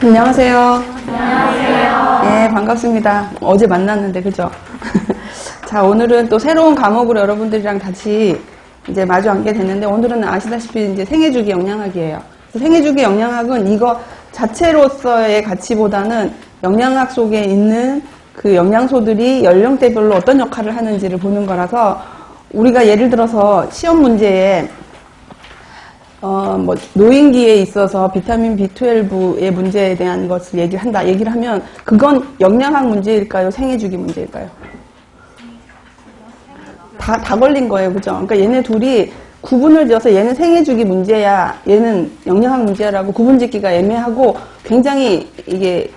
안녕하세요. 안녕하세요. 예, 반갑습니다. 어제 만났는데, 그죠? 자, 오늘은 또 새로운 과목으로 여러분들이랑 같이 이제 마주 앉게 됐는데, 오늘은 아시다시피 이제 생애주기 영양학이에요. 생애주기 영양학은 이거 자체로서의 가치보다는 영양학 속에 있는 그 영양소들이 연령대별로 어떤 역할을 하는지를 보는 거라서, 우리가 예를 들어서 시험 문제에 노인기에 있어서 비타민 B12의 문제에 대한 것을 얘기를 하면, 그건 영양학 문제일까요? 생애주기 문제일까요? 다 걸린 거예요. 그죠? 그러니까 얘네 둘이 구분을 지어서 얘는 생애주기 문제야, 얘는 영양학 문제야라고 구분 짓기가 애매하고 굉장히 이게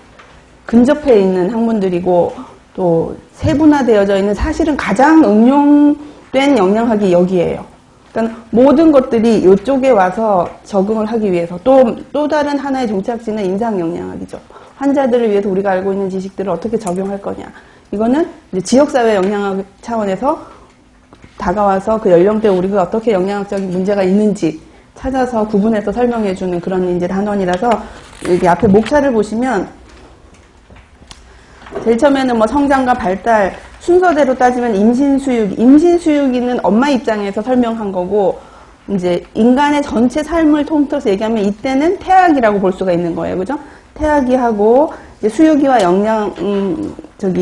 근접해 있는 학문들이고, 또 세분화되어져 있는 사실은 가장 응용된 영양학이 여기에요. 그러니까 모든 것들이 이쪽에 와서 적응을 하기 위해서 또 다른 하나의 종착지는 인상영양학이죠. 환자들을 위해서 우리가 알고 있는 지식들을 어떻게 적용할 거냐. 이거는 이제 지역사회 영양학 차원에서 다가와서 그 연령대 우리가 어떻게 영양학적인 문제가 있는지 찾아서 구분해서 설명해주는 그런 이제 단원이라서, 여기 앞에 목차를 보시면 제일 처음에는 뭐 성장과 발달, 순서대로 따지면 임신수유기는 엄마 입장에서 설명한 거고, 이제 인간의 전체 삶을 통틀어서 얘기하면 이때는 태아기라고 볼 수가 있는 거예요. 그죠? 태아기하고 이제 수유기와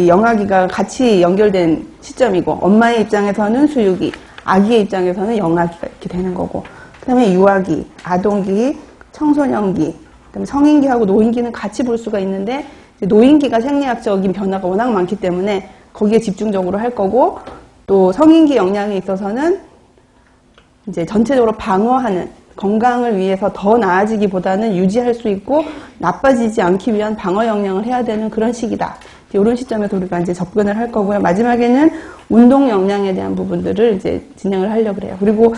영아기가 같이 연결된 시점이고, 엄마의 입장에서는 수유기, 아기의 입장에서는 영아기가 이렇게 되는 거고, 그 다음에 유아기, 아동기, 청소년기, 그 다음에 성인기하고 노인기는 같이 볼 수가 있는데, 노인기가 생리학적인 변화가 워낙 많기 때문에 거기에 집중적으로 할 거고, 또 성인기 영양에 있어서는 이제 전체적으로 방어하는, 건강을 위해서 더 나아지기보다는 유지할 수 있고 나빠지지 않기 위한 방어 영양을 해야 되는 그런 시기다. 이런 시점에서 우리가 이제 접근을 할 거고요. 마지막에는 운동 영양에 대한 부분들을 이제 진행을 하려고 그래요. 그리고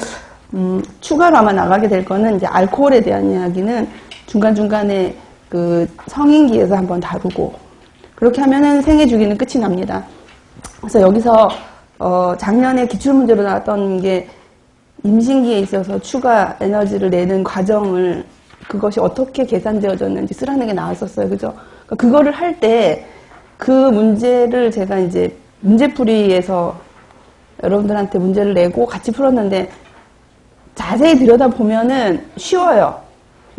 추가로 아마 나가게 될 거는 이제 알코올에 대한 이야기는 중간중간에 그 성인기에서 한번 다루고, 그렇게 하면은 생애주기는 끝이 납니다. 그래서 여기서 작년에 기출문제로 나왔던 게 임신기에 있어서 추가 에너지를 내는 과정을, 그것이 어떻게 계산되어졌는지 쓰라는 게 나왔었어요. 그죠? 그러니까 그거를 할 때 그 문제를 제가 이제 문제풀이에서 여러분들한테 문제를 내고 같이 풀었는데, 자세히 들여다보면은 쉬워요.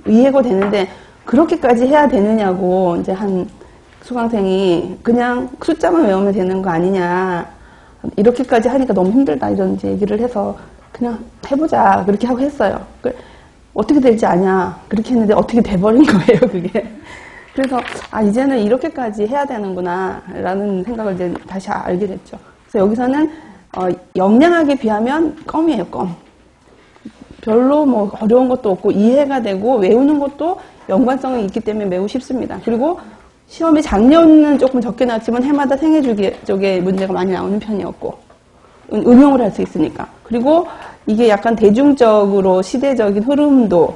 이해가 되는데 그렇게까지 해야 되느냐고 이제 한 수강생이 그냥 숫자만 외우면 되는 거 아니냐, 이렇게까지 하니까 너무 힘들다, 이런 이제 얘기를 해서 그냥 해보자 그렇게 하고 했어요. 어떻게 될지 아냐 그렇게 했는데 어떻게 돼버린 거예요, 그게. 그래서 이제는 이렇게까지 해야 되는구나 라는 생각을 이제 다시 알게 됐죠. 그래서 여기서는 영양학에 비하면 껌이에요, 껌. 별로 뭐 어려운 것도 없고 이해가 되고 외우는 것도 연관성이 있기 때문에 매우 쉽습니다. 그리고 시험이 작년은 조금 적게 나왔지만 해마다 생애주기 쪽에 문제가 많이 나오는 편이었고, 응용을 할 수 있으니까. 그리고 이게 약간 대중적으로 시대적인 흐름도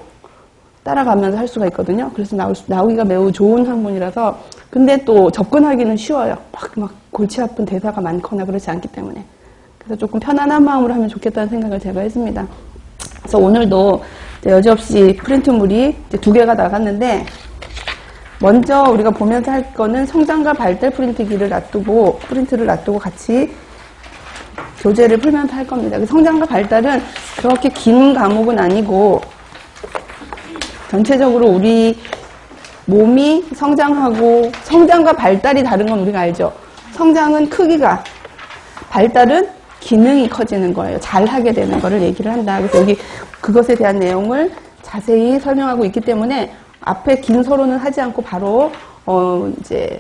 따라가면서 할 수가 있거든요. 그래서 나오기가 매우 좋은 학문이라서. 근데 또 접근하기는 쉬워요. 막 골치 아픈 대사가 많거나 그렇지 않기 때문에. 그래서 조금 편안한 마음으로 하면 좋겠다는 생각을 제가 했습니다. 그래서 오늘도 여지없이 프린트물이 이제 2개가 나갔는데, 먼저 우리가 보면서 할 거는 성장과 발달 프린트를 놔두고 같이 교재를 풀면서 할 겁니다. 성장과 발달은 그렇게 긴 과목은 아니고, 전체적으로 우리 몸이 성장하고, 성장과 발달이 다른 건 우리가 알죠. 성장은 크기가, 발달은 기능이 커지는 거예요. 잘하게 되는 거를 얘기를 한다. 그래서 여기 그것에 대한 내용을 자세히 설명하고 있기 때문에 앞에 긴 서론은 하지 않고 바로 이제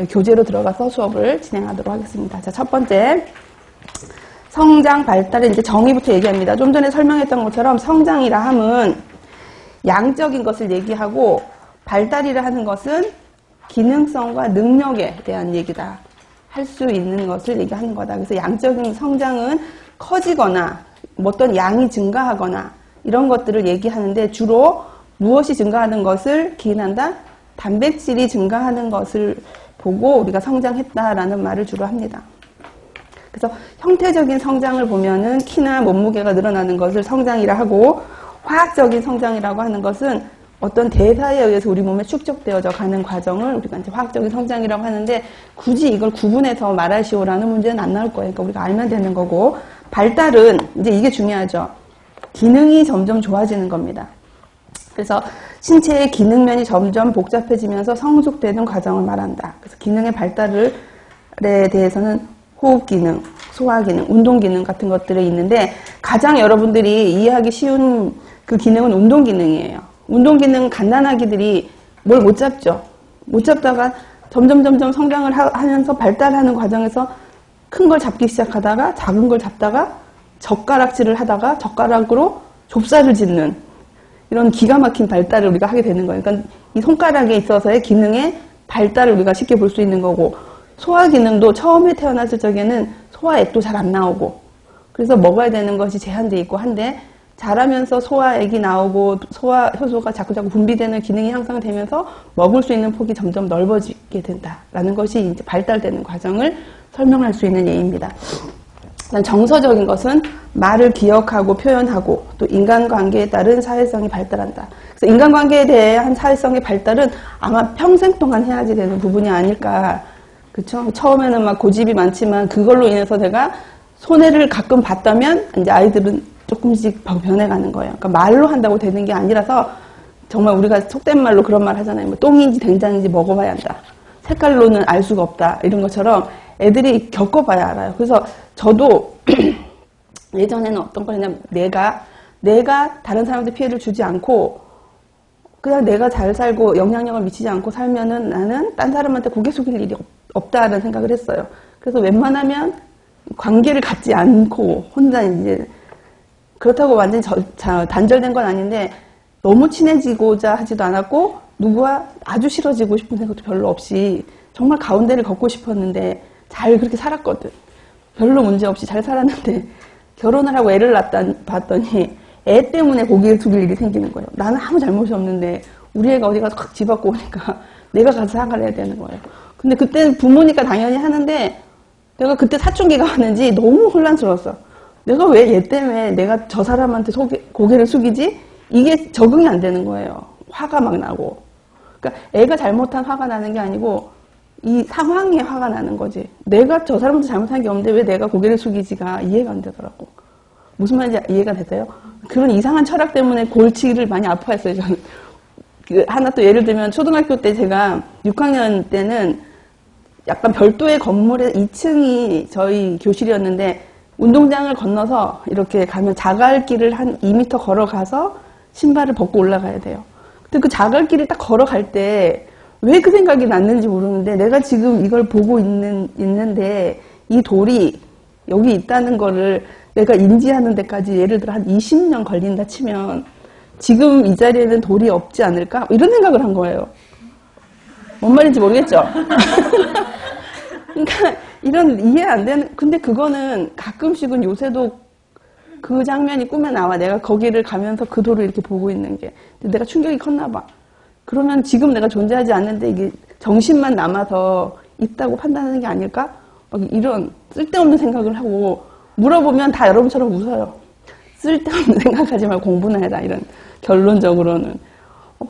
교재로 들어가서 수업을 진행하도록 하겠습니다. 자, 첫 번째, 성장 발달의 이제 정의부터 얘기합니다. 좀 전에 설명했던 것처럼 성장이라 함은 양적인 것을 얘기하고, 발달이라 하는 것은 기능성과 능력에 대한 얘기다. 할 수 있는 것을 얘기하는 거다. 그래서 양적인 성장은 커지거나 어떤 양이 증가하거나 이런 것들을 얘기하는데, 주로 무엇이 증가하는 것을 기인한다? 단백질이 증가하는 것을 보고 우리가 성장했다라는 말을 주로 합니다. 그래서 형태적인 성장을 보면은 키나 몸무게가 늘어나는 것을 성장이라 하고, 화학적인 성장이라고 하는 것은 어떤 대사에 의해서 우리 몸에 축적되어져 가는 과정을 우리가 이제 화학적인 성장이라고 하는데 굳이 이걸 구분해서 말하시오라는 문제는 안 나올 거예요. 그러니까 우리가 알면 되는 거고 발달은 이제 이게 중요하죠. 기능이 점점 좋아지는 겁니다. 그래서 신체의 기능면이 점점 복잡해지면서 성숙되는 과정을 말한다. 그래서 기능의 발달에 대해서는 호흡 기능, 소화 기능, 운동 기능 같은 것들이 있는데 가장 여러분들이 이해하기 쉬운 그 기능은 운동 기능이에요. 운동 기능 간단하기들이 뭘 못 잡죠. 못 잡다가 점점 성장을 하면서 발달하는 과정에서 큰 걸 잡기 시작하다가 작은 걸 잡다가 젓가락질을 하다가 젓가락으로 좁쌀을 짓는 이런 기가 막힌 발달을 우리가 하게 되는 거예요. 그러니까 이 손가락에 있어서의 기능의 발달을 우리가 쉽게 볼 수 있는 거고 소화 기능도 처음에 태어났을 적에는 소화액도 잘 안 나오고 그래서 먹어야 되는 것이 제한돼 있고 한데 자라면서 소화액이 나오고 소화 효소가 자꾸자꾸 분비되는 기능이 향상되면서 먹을 수 있는 폭이 점점 넓어지게 된다라는 것이 이제 발달되는 과정을 설명할 수 있는 예입니다. 정서적인 것은 말을 기억하고 표현하고 또 인간관계에 따른 사회성이 발달한다. 그래서 인간관계에 대한 사회성의 발달은 아마 평생 동안 해야지 되는 부분이 아닐까. 그쵸? 처음에는 막 고집이 많지만 그걸로 인해서 내가 손해를 가끔 봤다면 이제 아이들은 조금씩 변해가는 거예요. 그러니까 말로 한다고 되는 게 아니라서 정말 우리가 속된 말로 그런 말 하잖아요. 뭐 똥인지 된장인지 먹어봐야 한다. 색깔로는 알 수가 없다. 이런 것처럼 애들이 겪어봐야 알아요. 그래서 저도 예전에는 어떤 걸 했냐면 내가 다른 사람한테 피해를 주지 않고 그냥 내가 잘 살고 영향력을 미치지 않고 살면은 나는 딴 사람한테 고개 숙일 일이 없다라는 생각을 했어요. 그래서 웬만하면 관계를 갖지 않고 혼자 이제 그렇다고 완전히 단절된 건 아닌데 너무 친해지고자 하지도 않았고 누구와 아주 싫어지고 싶은 생각도 별로 없이 정말 가운데를 걷고 싶었는데 잘 그렇게 살았거든. 별로 문제 없이 잘 살았는데 결혼을 하고 애를 봤더니 애 때문에 고개를 숙일 일이 생기는 거예요. 나는 아무 잘못이 없는데 우리 애가 어디 가서 확 집어갖고 오니까 내가 가서 사과를 해야 되는 거예요. 근데 그때는 부모니까 당연히 하는데 내가 그때 사춘기가 왔는지 너무 혼란스러웠어. 내가 왜 얘 때문에 내가 저 사람한테 고개를 숙이지? 이게 적응이 안 되는 거예요. 화가 막 나고. 그러니까 애가 잘못한 화가 나는 게 아니고 이 상황에 화가 나는 거지. 내가 저 사람한테 잘못한 게 없는데 왜 내가 고개를 숙이지가 이해가 안 되더라고. 무슨 말인지 이해가 되세요? 그런 이상한 철학 때문에 골치를 많이 아파했어요, 저는. 하나 또 예를 들면 초등학교 때 제가 6학년 때는 약간 별도의 건물의 2층이 저희 교실이었는데 운동장을 건너서 이렇게 가면 자갈길을 한 2m 걸어가서 신발을 벗고 올라가야 돼요. 근데 그 자갈길을 딱 걸어갈 때 왜 그 생각이 났는지 모르는데 내가 지금 이걸 보고 있는데 이 돌이 여기 있다는 거를 내가 인지하는 데까지 예를 들어 한 20년 걸린다 치면 지금 이 자리에는 돌이 없지 않을까? 이런 생각을 한 거예요. 뭔 말인지 모르겠죠? 그러니까 이런 이해 안 되는, 근데 그거는 가끔씩은 요새도 그 장면이 꿈에 나와. 내가 거기를 가면서 그 돌을 이렇게 보고 있는 게. 근데 내가 충격이 컸나 봐. 그러면 지금 내가 존재하지 않는데 이게 정신만 남아서 있다고 판단하는 게 아닐까? 이런 쓸데없는 생각을 하고 물어보면 다 여러분처럼 웃어요. 쓸데없는 생각하지 말고 공부나 해라. 이런 결론적으로는.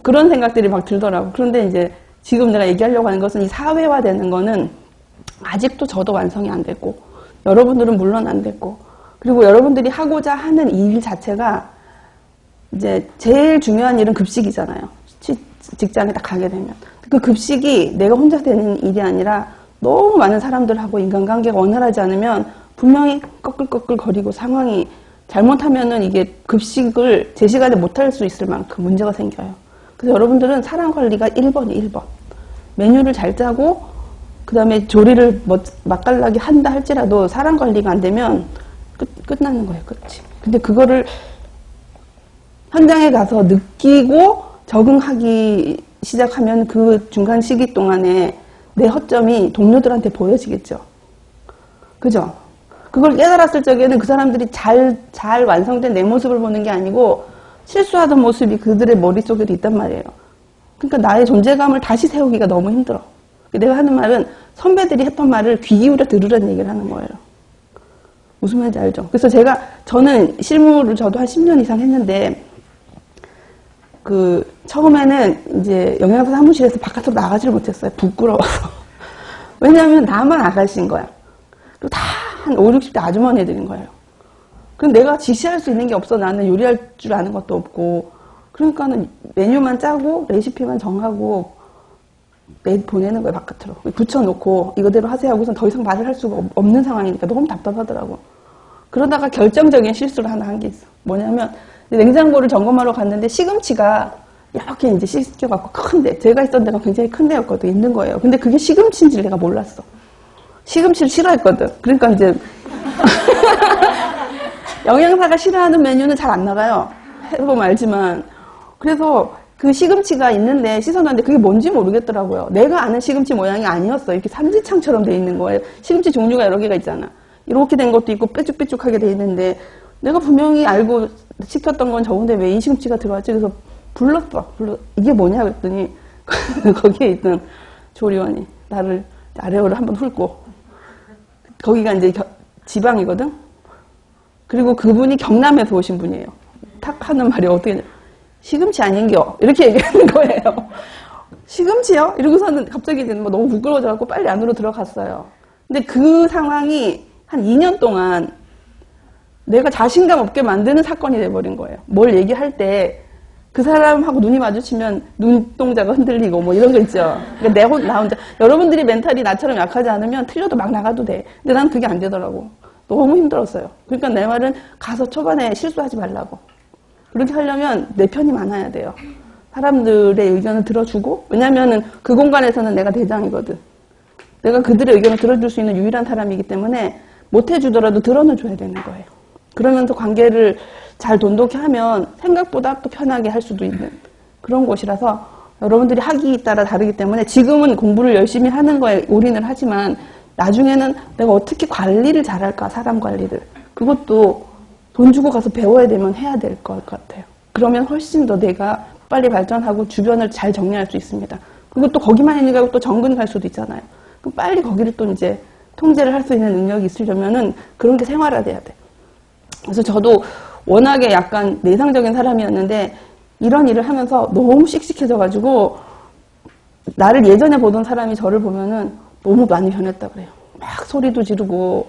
그런 생각들이 막 들더라고. 그런데 이제 지금 내가 얘기하려고 하는 것은 이 사회화되는 거는 아직도 저도 완성이 안 됐고 여러분들은 물론 안 됐고 그리고 여러분들이 하고자 하는 일 자체가 이제 제일 중요한 일은 급식이잖아요. 직장에 딱 가게 되면 그 급식이 내가 혼자 되는 일이 아니라 너무 많은 사람들하고 인간관계가 원활하지 않으면 분명히 꺼끌꺼끌 거리고 상황이 잘못하면은 이게 급식을 제 시간에 못할 수 있을 만큼 문제가 생겨요. 그래서 여러분들은 사람 관리가 1번이 1번. 메뉴를 잘 짜고 그 다음에 조리를 맛깔나게 한다 할지라도 사람 관리가 안 되면 끝나는 거예요. 끝이. 근데 그거를 현장에 가서 느끼고 적응하기 시작하면 그 중간 시기 동안에 내 허점이 동료들한테 보여지겠죠. 그죠? 그걸 깨달았을 적에는 그 사람들이 잘 완성된 내 모습을 보는 게 아니고 실수하던 모습이 그들의 머릿속에도 있단 말이에요. 그러니까 나의 존재감을 다시 세우기가 너무 힘들어. 내가 하는 말은 선배들이 했던 말을 귀 기울여 들으라는 얘기를 하는 거예요. 무슨 말인지 알죠? 그래서 저는 실무를 저도 한 10년 이상 했는데 처음에는 이제 영양사 사무실에서 바깥으로 나가지를 못했어요. 부끄러워서. 왜냐하면 나만 아가씨인 거야. 그리고 다 한 5, 60대 아주머니들인 거예요. 그럼 내가 지시할 수 있는 게 없어. 나는 요리할 줄 아는 것도 없고. 그러니까는 메뉴만 짜고 레시피만 정하고 보내는 거예요, 바깥으로. 붙여놓고 이거대로 하세요 하고선 더 이상 말을 할 수가 없는 상황이니까 너무 답답하더라고. 그러다가 결정적인 실수를 하나 한 게 있어. 뭐냐면 냉장고를 점검하러 갔는데 시금치가 이렇게 이제 씻겨갖고 큰데, 제가 있던 데가 굉장히 큰 데였거든, 있는 거예요. 근데 그게 시금치인지를 내가 몰랐어. 시금치를 싫어했거든. 그러니까 이제 영양사가 싫어하는 메뉴는 잘 안 나가요. 해보면 알지만. 그래서 그 시금치가 있는데 씻어놨는데 그게 뭔지 모르겠더라고요. 내가 아는 시금치 모양이 아니었어. 이렇게 삼지창처럼 돼 있는 거예요. 시금치 종류가 여러 개가 있잖아. 이렇게 된 것도 있고 뾰족뾰족하게 돼 있는데 내가 분명히 알고 시켰던 건 저건데 왜 이 시금치가 들어왔지? 그래서 불렀어. 이게 뭐냐 그랬더니 거기에 있던 조리원이 나를 아래로를 한번 훑고, 거기가 이제 지방이거든. 그리고 그분이 경남에서 오신 분이에요. 탁 하는 말이 어떻게, 시금치 아닌겨? 이렇게 얘기하는 거예요. 시금치요? 이러고서는 갑자기 뭐 너무 부끄러워져갖고 빨리 안으로 들어갔어요. 근데 그 상황이 한 2년 동안 내가 자신감 없게 만드는 사건이 돼버린 거예요. 뭘 얘기할 때 그 사람하고 눈이 마주치면 눈동자가 흔들리고 뭐 이런 거 있죠. 그러니까 나 혼자. 여러분들이 멘탈이 나처럼 약하지 않으면 틀려도 막 나가도 돼. 근데 난 그게 안 되더라고. 너무 힘들었어요. 그러니까 내 말은 가서 초반에 실수하지 말라고. 그렇게 하려면 내 편이 많아야 돼요. 사람들의 의견을 들어주고, 왜냐면은 그 공간에서는 내가 대장이거든. 내가 그들의 의견을 들어줄 수 있는 유일한 사람이기 때문에 못해주더라도 들어는 줘야 되는 거예요. 그러면서 관계를 잘 돈독히 하면 생각보다 또 편하게 할 수도 있는 그런 곳이라서, 여러분들이 하기에 따라 다르기 때문에 지금은 공부를 열심히 하는 거에 올인을 하지만 나중에는 내가 어떻게 관리를 잘할까, 사람 관리를. 그것도 돈 주고 가서 배워야 되면 해야 될 것 같아요. 그러면 훨씬 더 내가 빨리 발전하고 주변을 잘 정리할 수 있습니다. 그리고 또 거기만 있는 또 정근 갈 수도 있잖아요. 그럼 빨리 거기를 또 이제 통제를 할 수 있는 능력이 있으려면은 그런 게 생활화돼야 돼. 그래서 저도 워낙에 약간 내상적인 사람이었는데 이런 일을 하면서 너무 씩씩해져가지고, 나를 예전에 보던 사람이 저를 보면은 너무 많이 변했다 그래요. 막 소리도 지르고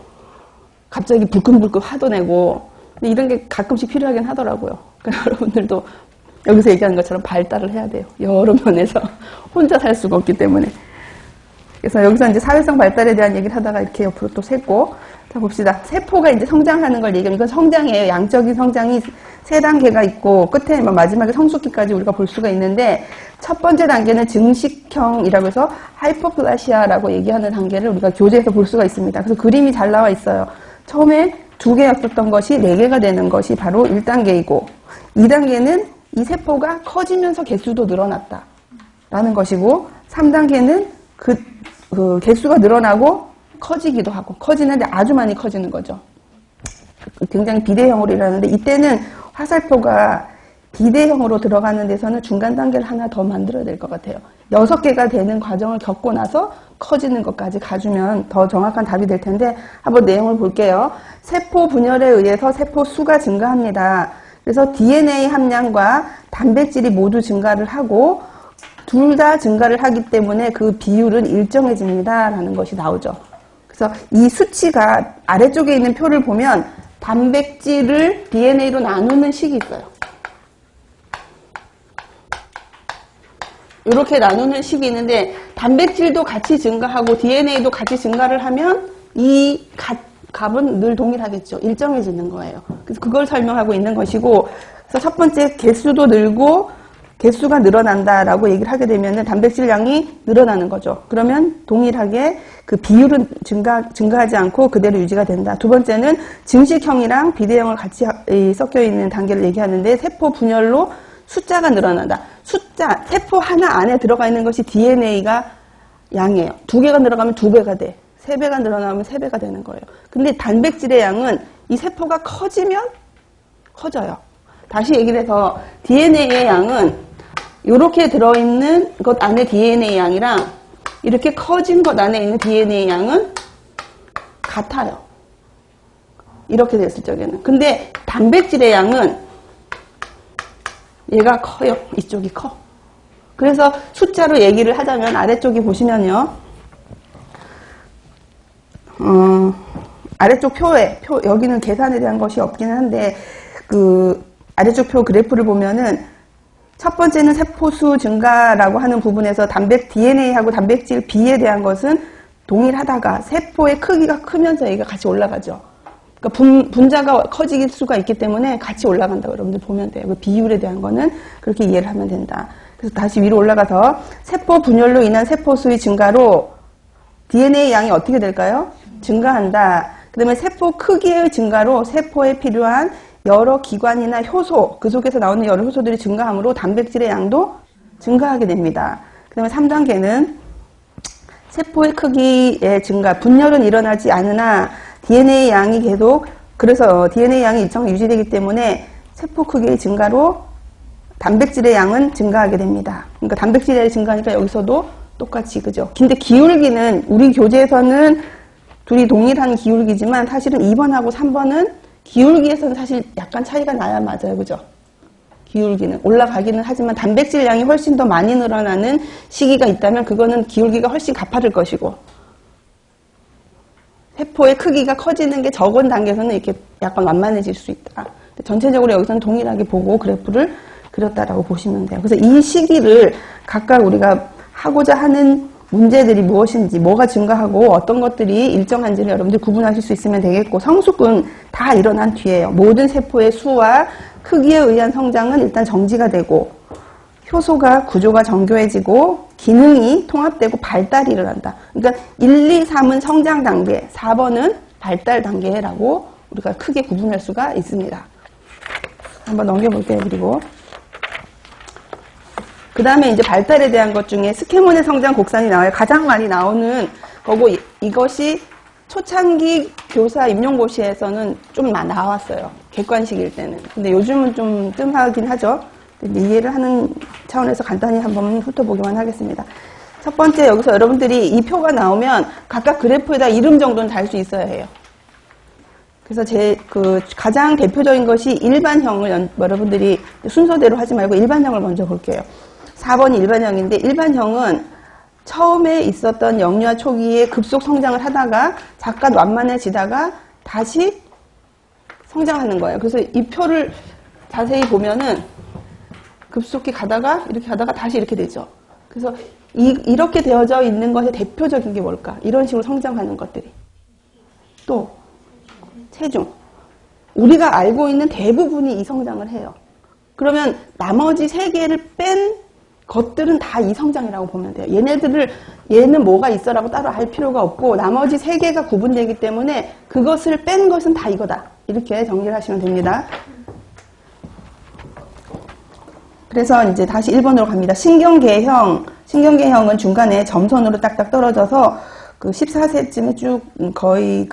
갑자기 불끈불끈 화도 내고. 근데 이런 게 가끔씩 필요하긴 하더라고요. 그러니까 여러분들도 여기서 얘기하는 것처럼 발달을 해야 돼요. 여러 면에서. 혼자 살 수가 없기 때문에. 그래서 여기서 이제 사회성 발달에 대한 얘기를 하다가 이렇게 옆으로 또 샜고, 자 봅시다. 세포가 이제 성장하는 걸 얘기하면 이건 성장이에요. 양적인 성장이 3단계가 있고 끝에 마지막에 성숙기까지 우리가 볼 수가 있는데, 첫 번째 단계는 증식형이라고 해서 하이퍼플라시아라고 얘기하는 단계를 우리가 교재에서 볼 수가 있습니다. 그래서 그림이 잘 나와 있어요. 처음에 2개였었던 것이 4개가 되는 것이 바로 1단계이고, 2단계는 이 세포가 커지면서 개수도 늘어났다 라는 것이고, 3단계는 그 개수가 늘어나고 커지기도 하고, 커지는데 아주 많이 커지는 거죠. 굉장히 비대형으로 일어나는데, 이때는 화살표가 비대형으로 들어가는 데서는 중간 단계를 하나 더 만들어야 될 것 같아요. 6개가 되는 과정을 겪고 나서 커지는 것까지 가주면 더 정확한 답이 될 텐데, 한번 내용을 볼게요. 세포 분열에 의해서 세포 수가 증가합니다. 그래서 DNA 함량과 단백질이 모두 증가를 하고, 둘 다 증가를 하기 때문에 그 비율은 일정해집니다 라는 것이 나오죠. 그래서 이 수치가 아래쪽에 있는 표를 보면 단백질을 DNA로 나누는 식이 있어요. 이렇게 나누는 식이 있는데, 단백질도 같이 증가하고 DNA도 같이 증가를 하면 이 값은 늘 동일하겠죠. 일정해지는 거예요. 그래서 그걸 설명하고 있는 것이고, 그래서 첫 번째 개수도 늘고 개수가 늘어난다라고 얘기를 하게 되면 단백질량이 늘어나는 거죠. 그러면 동일하게 그 비율은 증가하지 않고 그대로 유지가 된다. 두 번째는 증식형이랑 비대형을 같이 섞여 있는 단계를 얘기하는데, 세포 분열로 숫자가 늘어난다. 세포 하나 안에 들어가 있는 것이 DNA가 양이에요. 2개가 늘어가면 2배가 돼. 3배가 늘어나면 3배가 되는 거예요. 근데 단백질의 양은 이 세포가 커지면 커져요. 다시 얘기를 해서 DNA의 양은 이렇게 들어있는 것 안에 DNA 양이랑 이렇게 커진 것 안에 있는 DNA 양은 같아요. 이렇게 됐을 적에는. 근데 단백질의 양은 얘가 커요. 이쪽이 커. 그래서 숫자로 얘기를 하자면 아래쪽이 보시면요. 아래쪽 여기는 계산에 대한 것이 없기는 한데, 아래쪽 표 그래프를 보면은, 첫 번째는 세포수 증가라고 하는 부분에서 DNA하고 단백질 B에 대한 것은 동일하다가, 세포의 크기가 크면서 얘가 같이 올라가죠. 그러니까 분자가 커질 수가 있기 때문에 같이 올라간다고 여러분들 보면 돼요. 그 비율에 대한 거는 그렇게 이해를 하면 된다. 그래서 다시 위로 올라가서, 세포 분열로 인한 세포수의 증가로 DNA 양이 어떻게 될까요? 증가한다. 그 다음에 세포 크기의 증가로 세포에 필요한 여러 기관이나 효소, 그 속에서 나오는 여러 효소들이 증가함으로 단백질의 양도 증가하게 됩니다. 그 다음에 3단계는 세포의 크기의 증가, 분열은 일어나지 않으나 DNA 양이 그래서 DNA 양이 일정 유지되기 때문에 세포 크기의 증가로 단백질의 양은 증가하게 됩니다. 그러니까 단백질의 양이 증가하니까 여기서도 똑같이, 그죠? 근데 기울기는 우리 교재에서는 둘이 동일한 기울기지만 사실은 2번하고 3번은 기울기에서는 사실 약간 차이가 나야 맞아요. 그죠? 기울기는 올라가기는 하지만 단백질 양이 훨씬 더 많이 늘어나는 시기가 있다면 그거는 기울기가 훨씬 가파를 것이고, 세포의 크기가 커지는 게 적은 단계에서는 이렇게 약간 완만해질 수 있다. 전체적으로 여기서는 동일하게 보고 그래프를 그렸다라고 보시면 돼요. 그래서 이 시기를 각각 우리가 하고자 하는 문제들이 무엇인지, 뭐가 증가하고 어떤 것들이 일정한지를 여러분들 구분하실 수 있으면 되겠고, 성숙은 다 일어난 뒤에요. 모든 세포의 수와 크기에 의한 성장은 일단 정지가 되고, 효소가 구조가 정교해지고, 기능이 통합되고 발달이 일어난다. 그러니까 1, 2, 3은 성장 단계, 4번은 발달 단계라고 우리가 크게 구분할 수가 있습니다. 한번 넘겨볼게요. 그리고 그 다음에 이제 발달에 대한 것 중에 스케몬의 성장 곡선이 나와요. 가장 많이 나오는 거고, 이것이 초창기 교사 임용고시에서는 좀 나왔어요. 객관식일 때는. 근데 요즘은 좀 뜸하긴 하죠. 근데 이해를 하는 차원에서 간단히 한번 훑어보기만 하겠습니다. 첫 번째, 여기서 여러분들이 이 표가 나오면 각각 그래프에다 이름 정도는 달 수 있어야 해요. 그래서 가장 대표적인 것이 일반형을 여러분들이 순서대로 하지 말고 일반형을 먼저 볼게요. 4번이 일반형인데, 일반형은 처음에 있었던 영유아 초기에 급속 성장을 하다가 잠깐 완만해지다가 다시 성장하는 거예요. 그래서 이 표를 자세히 보면은 급속히 가다가 이렇게 가다가 다시 이렇게 되죠. 그래서 이렇게 되어져 있는 것의 대표적인 게 뭘까? 이런 식으로 성장하는 것들이. 또 체중. 우리가 알고 있는 대부분이 이 성장을 해요. 그러면 나머지 3개를 뺀 것들은 다 이 성장이라고 보면 돼요. 얘는 뭐가 있어라고 따로 알 필요가 없고, 나머지 3개가 구분되기 때문에 그것을 뺀 것은 다 이거다. 이렇게 정리를 하시면 됩니다. 그래서 이제 다시 1번으로 갑니다. 신경계형은 중간에 점선으로 딱딱 떨어져서 14세쯤에 쭉 거의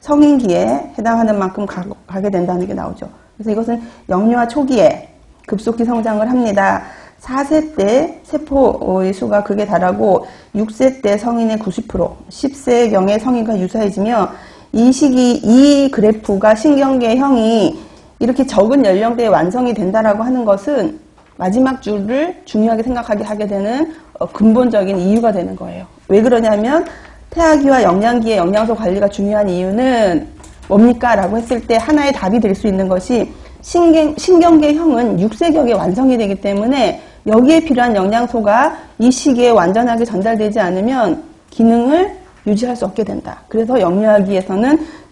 성인기에 해당하는 만큼 가게 된다는 게 나오죠. 그래서 이것은 영유아 초기에 급속히 성장을 합니다. 4세 때 세포의 수가 극에 달하고 6세 때 성인의 90%, 10세경에 성인과 유사해지며, 이 그래프가 신경계형이 이렇게 적은 연령대에 완성이 된다라고 하는 것은 마지막 줄을 중요하게 생각하게 하게 되는 근본적인 이유가 되는 거예요. 왜 그러냐면 태아기와 영양기의 영양소 관리가 중요한 이유는 뭡니까? 라고 했을 때 하나의 답이 될 수 있는 것이 신경계형은 6세경에 완성이 되기 때문에 여기에 필요한 영양소가 이 시기에 완전하게 전달되지 않으면 기능을 유지할 수 없게 된다. 그래서 영유아기에서는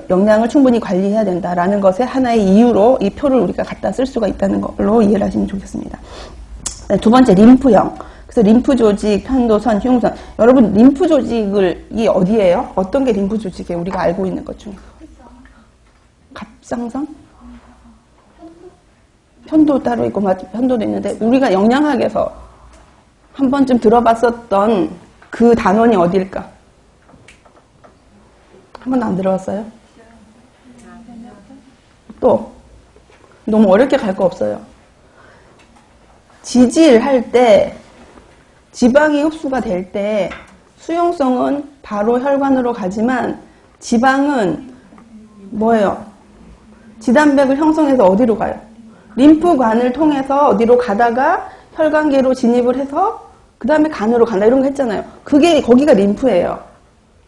영양을 충분히 관리해야 된다라는 것의 하나의 이유로 이 표를 우리가 갖다 쓸 수가 있다는 걸로 이해를 하시면 좋겠습니다. 두 번째, 림프형. 그래서 림프 조직, 편도선, 흉선. 여러분, 림프 조직이 어디예요? 어떤 게 림프 조직이에요? 우리가 알고 있는 것 중에. 갑상선? 편도 따로 있고, 편도도 있는데, 우리가 영양학에서 한 번쯤 들어봤었던 그 단원이 어딜까? 한 번도 안 들어봤어요? 또, 너무 어렵게 갈 거 없어요. 지질할 때, 지방이 흡수가 될 때, 수용성은 바로 혈관으로 가지만, 지방은 뭐예요? 지단백을 형성해서 어디로 가요? 림프관을 통해서 어디로 가다가 혈관계로 진입을 해서 그 다음에 간으로 간다 이런 거 했잖아요. 그게 거기가 림프예요.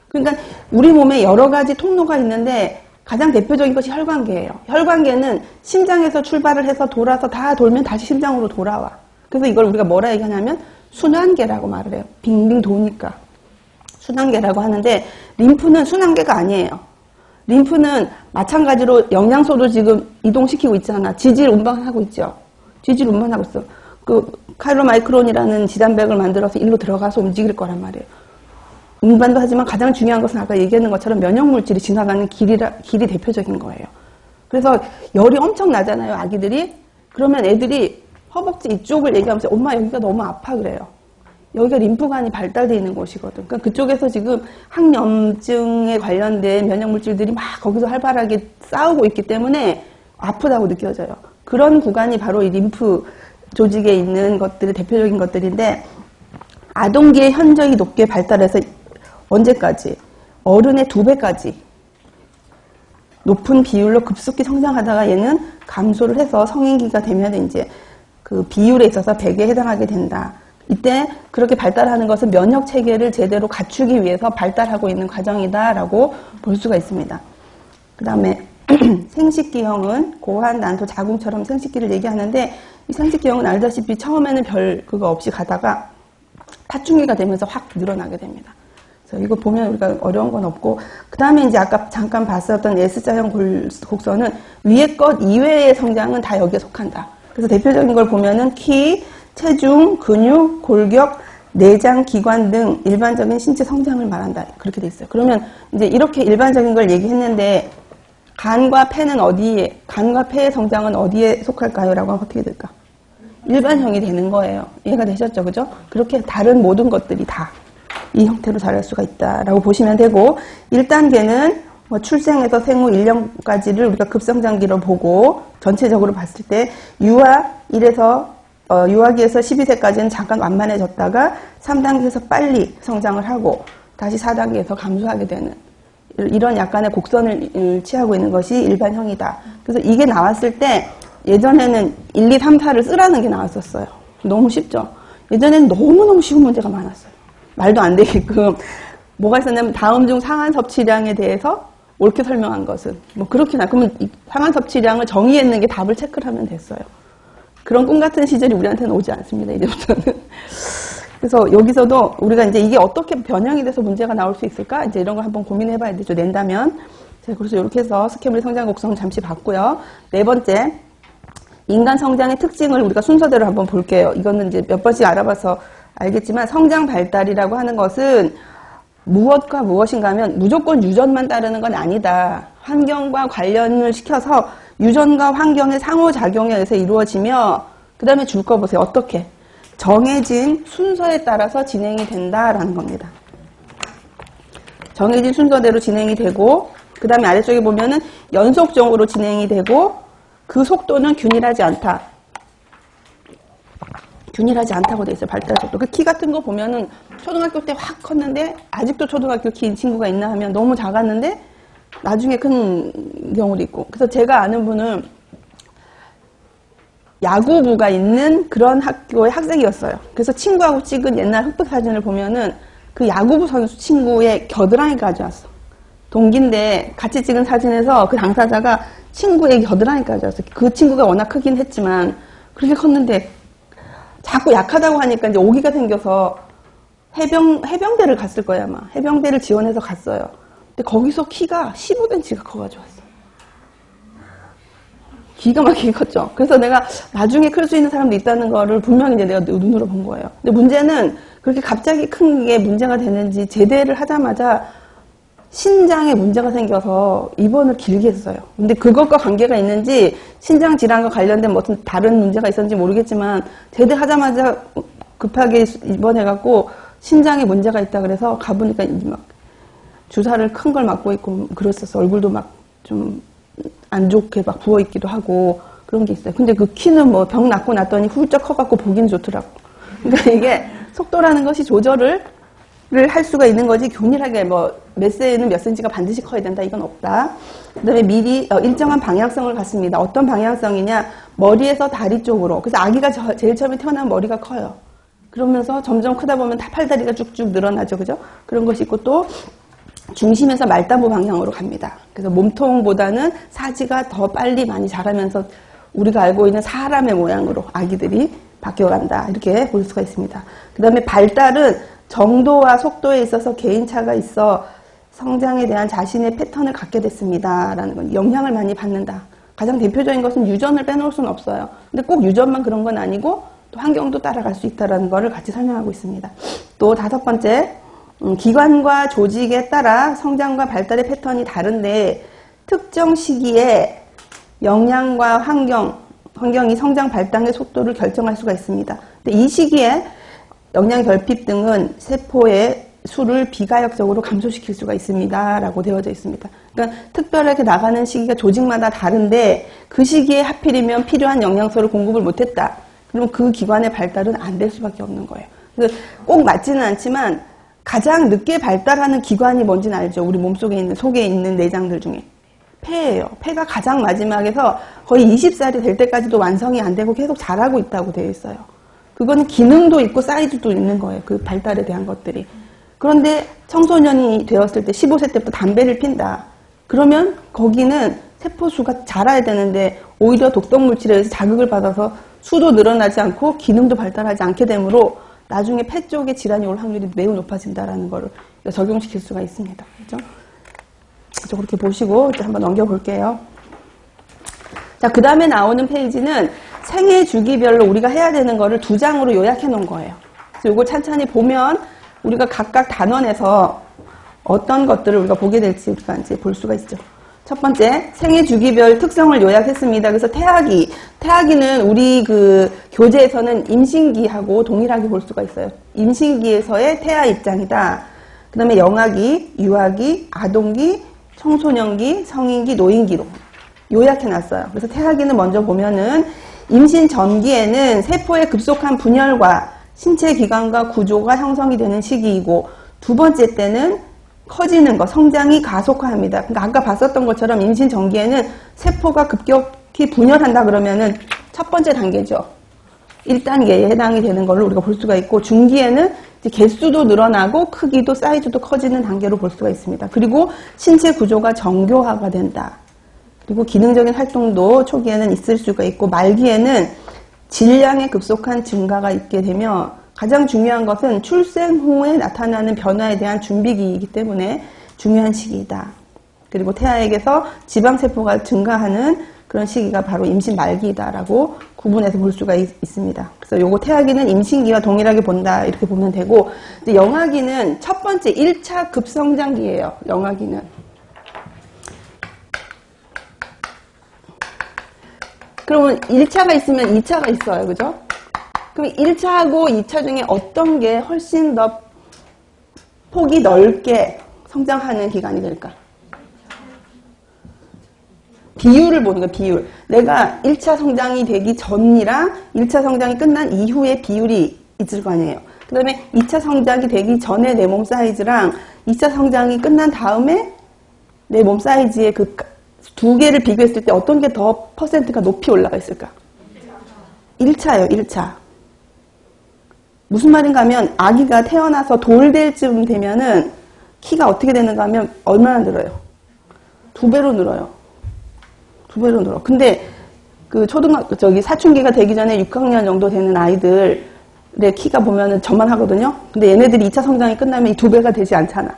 그러니까 우리 몸에 여러 가지 통로가 있는데 가장 대표적인 것이 혈관계예요. 혈관계는 심장에서 출발을 해서 돌아서 다 돌면 다시 심장으로 돌아와. 그래서 이걸 우리가 뭐라 얘기하냐면 순환계라고 말을 해요. 빙빙 도니까. 순환계라고 하는데 림프는 순환계가 아니에요. 림프는 마찬가지로 영양소도 지금 이동시키고 있잖아. 지질 운반하고 있죠. 지질 운반하고 있어. 그 카이로마이크론이라는 지단백을 만들어서 일로 들어가서 움직일 거란 말이에요. 운반도 하지만 가장 중요한 것은 아까 얘기했는 것처럼 면역물질이 지나가는 길이 대표적인 거예요. 그래서 열이 엄청 나잖아요, 아기들이. 그러면 애들이 허벅지 이쪽을 얘기하면서 엄마 여기가 너무 아파 그래요. 여기가 림프관이 발달되어 있는 곳이거든. 그러니까 그쪽에서 지금 항염증에 관련된 면역물질들이 막 거기서 활발하게 싸우고 있기 때문에 아프다고 느껴져요. 그런 구간이 바로 이 림프 조직에 있는 것들이 대표적인 것들인데 아동기의 현저히 높게 발달해서 언제까지? 어른의 2배까지 높은 비율로 급속히 성장하다가 얘는 감소를 해서 성인기가 되면 이제 그 비율에 있어서 100에 해당하게 된다. 이때 그렇게 발달하는 것은 면역 체계를 제대로 갖추기 위해서 발달하고 있는 과정이다라고 볼 수가 있습니다. 그 다음에 생식기형은 고환, 난소, 자궁처럼 생식기를 얘기하는데 이 생식기형은 알다시피 처음에는 별 그거 없이 가다가 사춘기가 되면서 확 늘어나게 됩니다. 그래서 이거 보면 우리가 어려운 건 없고 그 다음에 이제 아까 잠깐 봤었던 S자형 곡선은 위의 것 이외의 성장은 다 여기에 속한다. 그래서 대표적인 걸 보면은 키, 체중, 근육, 골격, 내장, 기관 등 일반적인 신체 성장을 말한다. 그렇게 돼 있어요. 그러면 이제 이렇게 일반적인 걸 얘기했는데 간과 폐는 어디에, 간과 폐의 성장은 어디에 속할까요? 라고 하면 어떻게 될까? 일반형이 되는 거예요. 이해가 되셨죠? 그죠? 그렇게 다른 모든 것들이 다 이 형태로 자랄 수가 있다라고 보시면 되고 1단계는 뭐 출생에서 생후 1년까지를 우리가 급성장기로 보고 전체적으로 봤을 때 유아 1에서 유아기에서 12세까지는 잠깐 완만해졌다가 3단계에서 빨리 성장을 하고 다시 4단계에서 감소하게 되는 이런 약간의 곡선을 취하고 있는 것이 일반형이다. 그래서 이게 나왔을 때 예전에는 1, 2, 3, 4를 쓰라는 게 나왔었어요. 너무 쉽죠? 예전에는 너무너무 쉬운 문제가 많았어요. 말도 안 되게끔. 뭐가 있었냐면 다음 중 상한 섭취량에 대해서 옳게 설명한 것은 뭐 그렇게 그러면 이 상한 섭취량을 정의했는 게 답을 체크를 하면 됐어요. 그런 꿈 같은 시절이 우리한테는 오지 않습니다. 이제부터는. 그래서 여기서도 우리가 이제 이게 어떻게 변형이 돼서 문제가 나올 수 있을까? 이제 이런 걸 한번 고민해 봐야 되죠. 낸다면. 자, 그래서 이렇게 해서 스케블리 성장 곡선 잠시 봤고요. 네 번째. 인간 성장의 특징을 우리가 순서대로 한번 볼게요. 이거는 이제 몇 번씩 알아봐서 알겠지만 성장 발달이라고 하는 것은 무엇과 무엇인가 하면 무조건 유전만 따르는 건 아니다. 환경과 관련을 시켜서 유전과 환경의 상호작용에 의해서 이루어지며 그 다음에 줄 거 보세요. 어떻게? 정해진 순서에 따라서 진행이 된다라는 겁니다. 정해진 순서대로 진행이 되고 그 다음에 아래쪽에 보면은 연속적으로 진행이 되고 그 속도는 균일하지 않다. 균일하지 않다고 돼 있어요. 발달 속도. 그 키 같은 거 보면은 초등학교 때 확 컸는데 아직도 초등학교 키인 친구가 있나 하면 너무 작았는데 나중에 큰 경우도 있고. 그래서 제가 아는 분은 야구부가 있는 그런 학교의 학생이었어요. 그래서 친구하고 찍은 옛날 흑백 사진을 보면은 그 야구부 선수 친구의 겨드랑이 가져왔어. 동기인데 같이 찍은 사진에서 그 당사자가 친구의 겨드랑이까지 왔어요. 그 친구가 워낙 크긴 했지만 그렇게 컸는데 자꾸 약하다고 하니까 이제 오기가 생겨서 해병대를 갔을 거예요, 아마. 해병대를 지원해서 갔어요. 근데 거기서 키가 15cm가 커가지고 왔어. 기가 막히게 컸죠. 그래서 내가 나중에 클 수 있는 사람도 있다는 거를 분명히 이제 내가 눈으로 본 거예요. 근데 문제는 그렇게 갑자기 큰 게 문제가 되는지 제대를 하자마자 신장에 문제가 생겨서 입원을 길게 했어요. 근데 그것과 관계가 있는지 신장 질환과 관련된 무슨 다른 문제가 있었는지 모르겠지만 제대하자마자 급하게 입원해갖고 신장에 문제가 있다 그래서 가보니까 막 주사를 큰 걸 맞고 있고 그랬었어. 얼굴도 막 좀 안 좋게 막 부어있기도 하고 그런 게 있어요. 근데 그 키는 뭐 병 낫고 났더니 훌쩍 커갖고 보긴 좋더라고. 그러니까 이게 속도라는 것이 조절을 할 수가 있는 거지 균일하게 뭐 몇 세에는 몇 센치가 반드시 커야 된다 이건 없다. 그 다음에 미리 일정한 방향성을 갖습니다. 어떤 방향성이냐, 머리에서 다리 쪽으로. 그래서 아기가 제일 처음에 태어나면 머리가 커요. 그러면서 점점 크다 보면 다 팔다리가 쭉쭉 늘어나죠. 그죠? 그런 것이 있고 또 중심에서 말단부 방향으로 갑니다. 그래서 몸통보다는 사지가 더 빨리 많이 자라면서 우리가 알고 있는 사람의 모양으로 아기들이 바뀌어간다. 이렇게 볼 수가 있습니다. 그 다음에 발달은 정도와 속도에 있어서 개인차가 있어 성장에 대한 자신의 패턴을 갖게 됐습니다. 라는 건 영향을 많이 받는다. 가장 대표적인 것은 유전을 빼놓을 수는 없어요. 근데 꼭 유전만 그런 건 아니고 또 환경도 따라갈 수 있다는 거를 같이 설명하고 있습니다. 또 5번째, 기관과 조직에 따라 성장과 발달의 패턴이 다른데 특정 시기에 영양과 환경이 성장 발달의 속도를 결정할 수가 있습니다. 근데 이 시기에 영양 결핍 등은 세포의 수를 비가역적으로 감소시킬 수가 있습니다. 라고 되어져 있습니다. 그러니까 특별하게 나가는 시기가 조직마다 다른데 그 시기에 하필이면 필요한 영양소를 공급을 못했다. 그럼 그 기관의 발달은 안 될 수밖에 없는 거예요. 그래서 꼭 맞지는 않지만 가장 늦게 발달하는 기관이 뭔지는 알죠. 우리 몸속에 있는, 속에 있는 내장들 중에. 폐예요. 폐가 가장 마지막에서 거의 20살이 될 때까지도 완성이 안 되고 계속 자라고 있다고 되어 있어요. 그거는 기능도 있고 사이즈도 있는 거예요. 그 발달에 대한 것들이. 그런데 청소년이 되었을 때 15세 때부터 담배를 핀다. 그러면 거기는 세포수가 자라야 되는데 오히려 독성물질에 의해서 자극을 받아서 수도 늘어나지 않고 기능도 발달하지 않게 되므로 나중에 폐 쪽에 질환이 올 확률이 매우 높아진다라는 거를 적용시킬 수가 있습니다. 그렇죠? 그렇게 보시고 이제 한번 넘겨볼게요. 자, 그 다음에 나오는 페이지는 생애 주기별로 우리가 해야 되는 거를 2장으로 요약해 놓은 거예요. 그래서 이거 찬찬히 보면 우리가 각각 단원에서 어떤 것들을 우리가 보게 될지 우리가 이제 볼 수가 있죠. 첫 번째, 생애 주기별 특성을 요약했습니다. 그래서 태아기는 우리 그 교재에서는 임신기하고 동일하게 볼 수가 있어요. 임신기에서의 태아 입장이다. 그 다음에 영아기, 유아기, 아동기, 청소년기, 성인기, 노인기로 요약해놨어요. 그래서 태아기는 먼저 보면은 임신 전기에는 세포의 급속한 분열과 신체 기관과 구조가 형성이 되는 시기이고, 두 번째 때는 커지는 것, 성장이 가속화합니다. 그러니까 아까 봤었던 것처럼 임신 전기에는 세포가 급격히 분열한다 그러면은 첫 번째 단계죠. 1단계에 해당이 되는 걸로 우리가 볼 수가 있고, 중기에는 이제 개수도 늘어나고 크기도 사이즈도 커지는 단계로 볼 수가 있습니다. 그리고 신체 구조가 정교화가 된다. 그리고 기능적인 활동도 초기에는 있을 수가 있고, 말기에는 질량의 급속한 증가가 있게 되며, 가장 중요한 것은 출생 후에 나타나는 변화에 대한 준비기이기 때문에 중요한 시기이다. 그리고 태아에게서 지방세포가 증가하는 그런 시기가 바로 임신 말기이다라고 구분해서 볼 수가 있습니다. 그래서 요거 태아기는 임신기와 동일하게 본다 이렇게 보면 되고, 이제 영아기는 첫 번째 1차 급성장기예요. 영아기는. 그러면 1차가 있으면 2차가 있어요. 그죠? 그럼 1차하고 2차 중에 어떤 게 훨씬 더 폭이 넓게 성장하는 기간이 될까? 비율을 보는 거예요. 비율. 내가 1차 성장이 되기 전이랑 1차 성장이 끝난 이후의 비율이 있을 거 아니에요. 그 다음에 2차 성장이 되기 전에 내 몸 사이즈랑 2차 성장이 끝난 다음에 내 몸 사이즈의 그 두 개를 비교했을 때 어떤 게 더 퍼센트가 높이 올라가 있을까? 1차예요. 1차. 무슨 말인가 하면 아기가 태어나서 돌 될 쯤 되면은 키가 어떻게 되는가 하면 얼마나 늘어요? 2배로 늘어요. 2배로 늘어. 근데 그 사춘기가 되기 전에 6학년 정도 되는 아이들의 키가 보면은 저만 하거든요. 근데 얘네들이 2차 성장이 끝나면 이 2배가 되지 않잖아.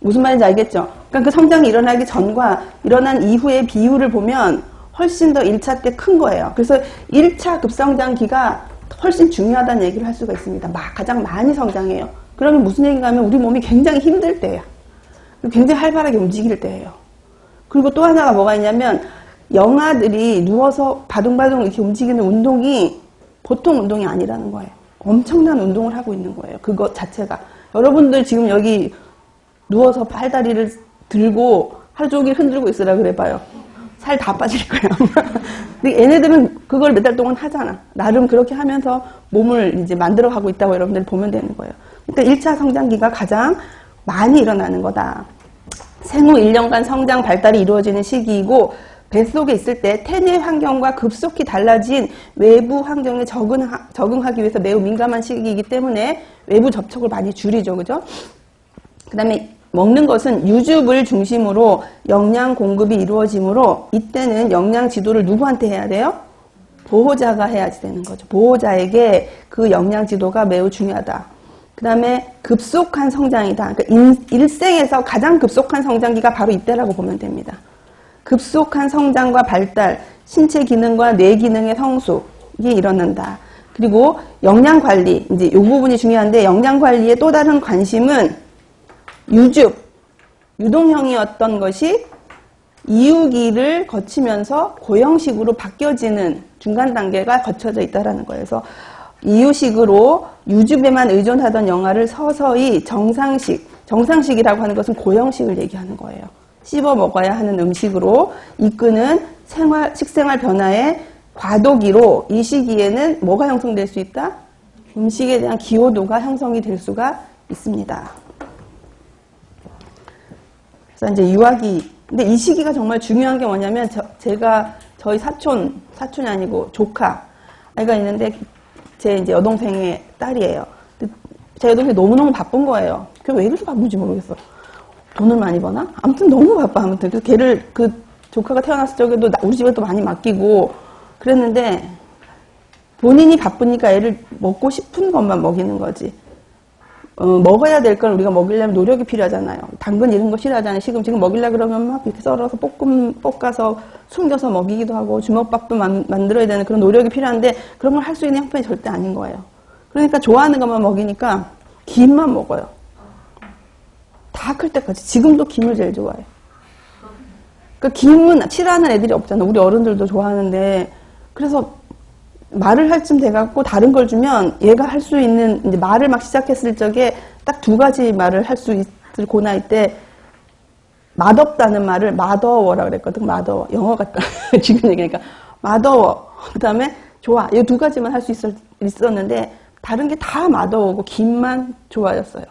무슨 말인지 알겠죠? 그러니까 그 성장이 일어나기 전과 일어난 이후의 비율을 보면 훨씬 더 1차 때 큰 거예요. 그래서 1차 급성장기가 훨씬 중요하다는 얘기를 할 수가 있습니다. 가장 많이 성장해요. 그러면 무슨 얘기가 하면 우리 몸이 굉장히 힘들 때예요. 굉장히 활발하게 움직일 때예요. 그리고 또 하나가 뭐가 있냐면 영아들이 누워서 바둥바둥 이렇게 움직이는 운동이 보통 운동이 아니라는 거예요. 엄청난 운동을 하고 있는 거예요. 그것 자체가. 여러분들 지금 여기 누워서 팔다리를 들고 하루 종일 흔들고 있으라 그래봐요. 살 다 빠질 거예요. 근데 얘네들은 그걸 몇 달 동안 하잖아. 나름 그렇게 하면서 몸을 이제 만들어가고 있다고 여러분들이 보면 되는 거예요. 그러니까 1차 성장기가 가장 많이 일어나는 거다. 생후 1년간 성장 발달이 이루어지는 시기이고 뱃속에 있을 때 태내 환경과 급속히 달라진 외부 환경에 적응하기 위해서 매우 민감한 시기이기 때문에 외부 접촉을 많이 줄이죠. 그죠? 그 다음에 먹는 것은 유즙을 중심으로 영양 공급이 이루어지므로 이때는 영양 지도를 누구한테 해야 돼요? 보호자가 해야지 되는 거죠. 보호자에게 그 영양 지도가 매우 중요하다. 그 다음에 급속한 성장이다. 그러니까 일생에서 가장 급속한 성장기가 바로 이때라고 보면 됩니다. 급속한 성장과 발달, 신체 기능과 뇌 기능의 성숙이 일어난다. 그리고 영양 관리, 이제 이 부분이 중요한데 영양 관리의 또 다른 관심은 유동형이었던 것이 이유기를 거치면서 고형식으로 바뀌어지는 중간 단계가 거쳐져 있다라는 거예요. 그래서 이유식으로 유즙에만 의존하던 영아를 서서히 정상식이라고 하는 것은 고형식을 얘기하는 거예요. 씹어 먹어야 하는 음식으로 이끄는 식생활 변화의 과도기로 이 시기에는 뭐가 형성될 수 있다? 음식에 대한 기호도가 형성이 될 수가 있습니다. 그래서 이제 유아기, 근데 이 시기가 정말 중요한 게 뭐냐면 제가 저희 사촌이 아니고 조카 아이가 있는데 제 이제 여동생의 딸이에요. 제 여동생이 너무너무 바쁜 거예요. 그게 왜 이렇게 바쁜지 모르겠어. 돈을 많이 버나? 아무튼 너무 바빠. 아무튼 그래서 걔를 그 조카가 태어났을 적에도 우리 집에 또 많이 맡기고 그랬는데 본인이 바쁘니까 애를 먹고 싶은 것만 먹이는 거지. 먹어야 될 걸 우리가 먹이려면 노력이 필요하잖아요. 당근 이런 거 싫어하잖아요. 지금 먹이려고 그러면 막 이렇게 썰어서 볶아서 숨겨서 먹이기도 하고 주먹밥도 만들어야 되는 그런 노력이 필요한데 그런 걸 할 수 있는 형편이 절대 아닌 거예요. 그러니까 좋아하는 것만 먹이니까 김만 먹어요. 다 클 때까지. 지금도 김을 제일 좋아해요. 그러니까 김은 싫어하는 애들이 없잖아. 우리 어른들도 좋아하는데 그래서 말을 할 쯤 돼갖고 다른 걸 주면 얘가 할 수 있는 이제 말을 막 시작했을 적에 딱 2가지 말을 할 수 있을 고나이 때 맛없다는 말을 맛더워라 그랬거든. 맛더워. 영어 같다. 지금 얘기하니까 맛더워. 그 다음에 좋아. 이 2가지만 할 수 있었는데 다른 게 다 맛더워고 김만 좋아졌어요.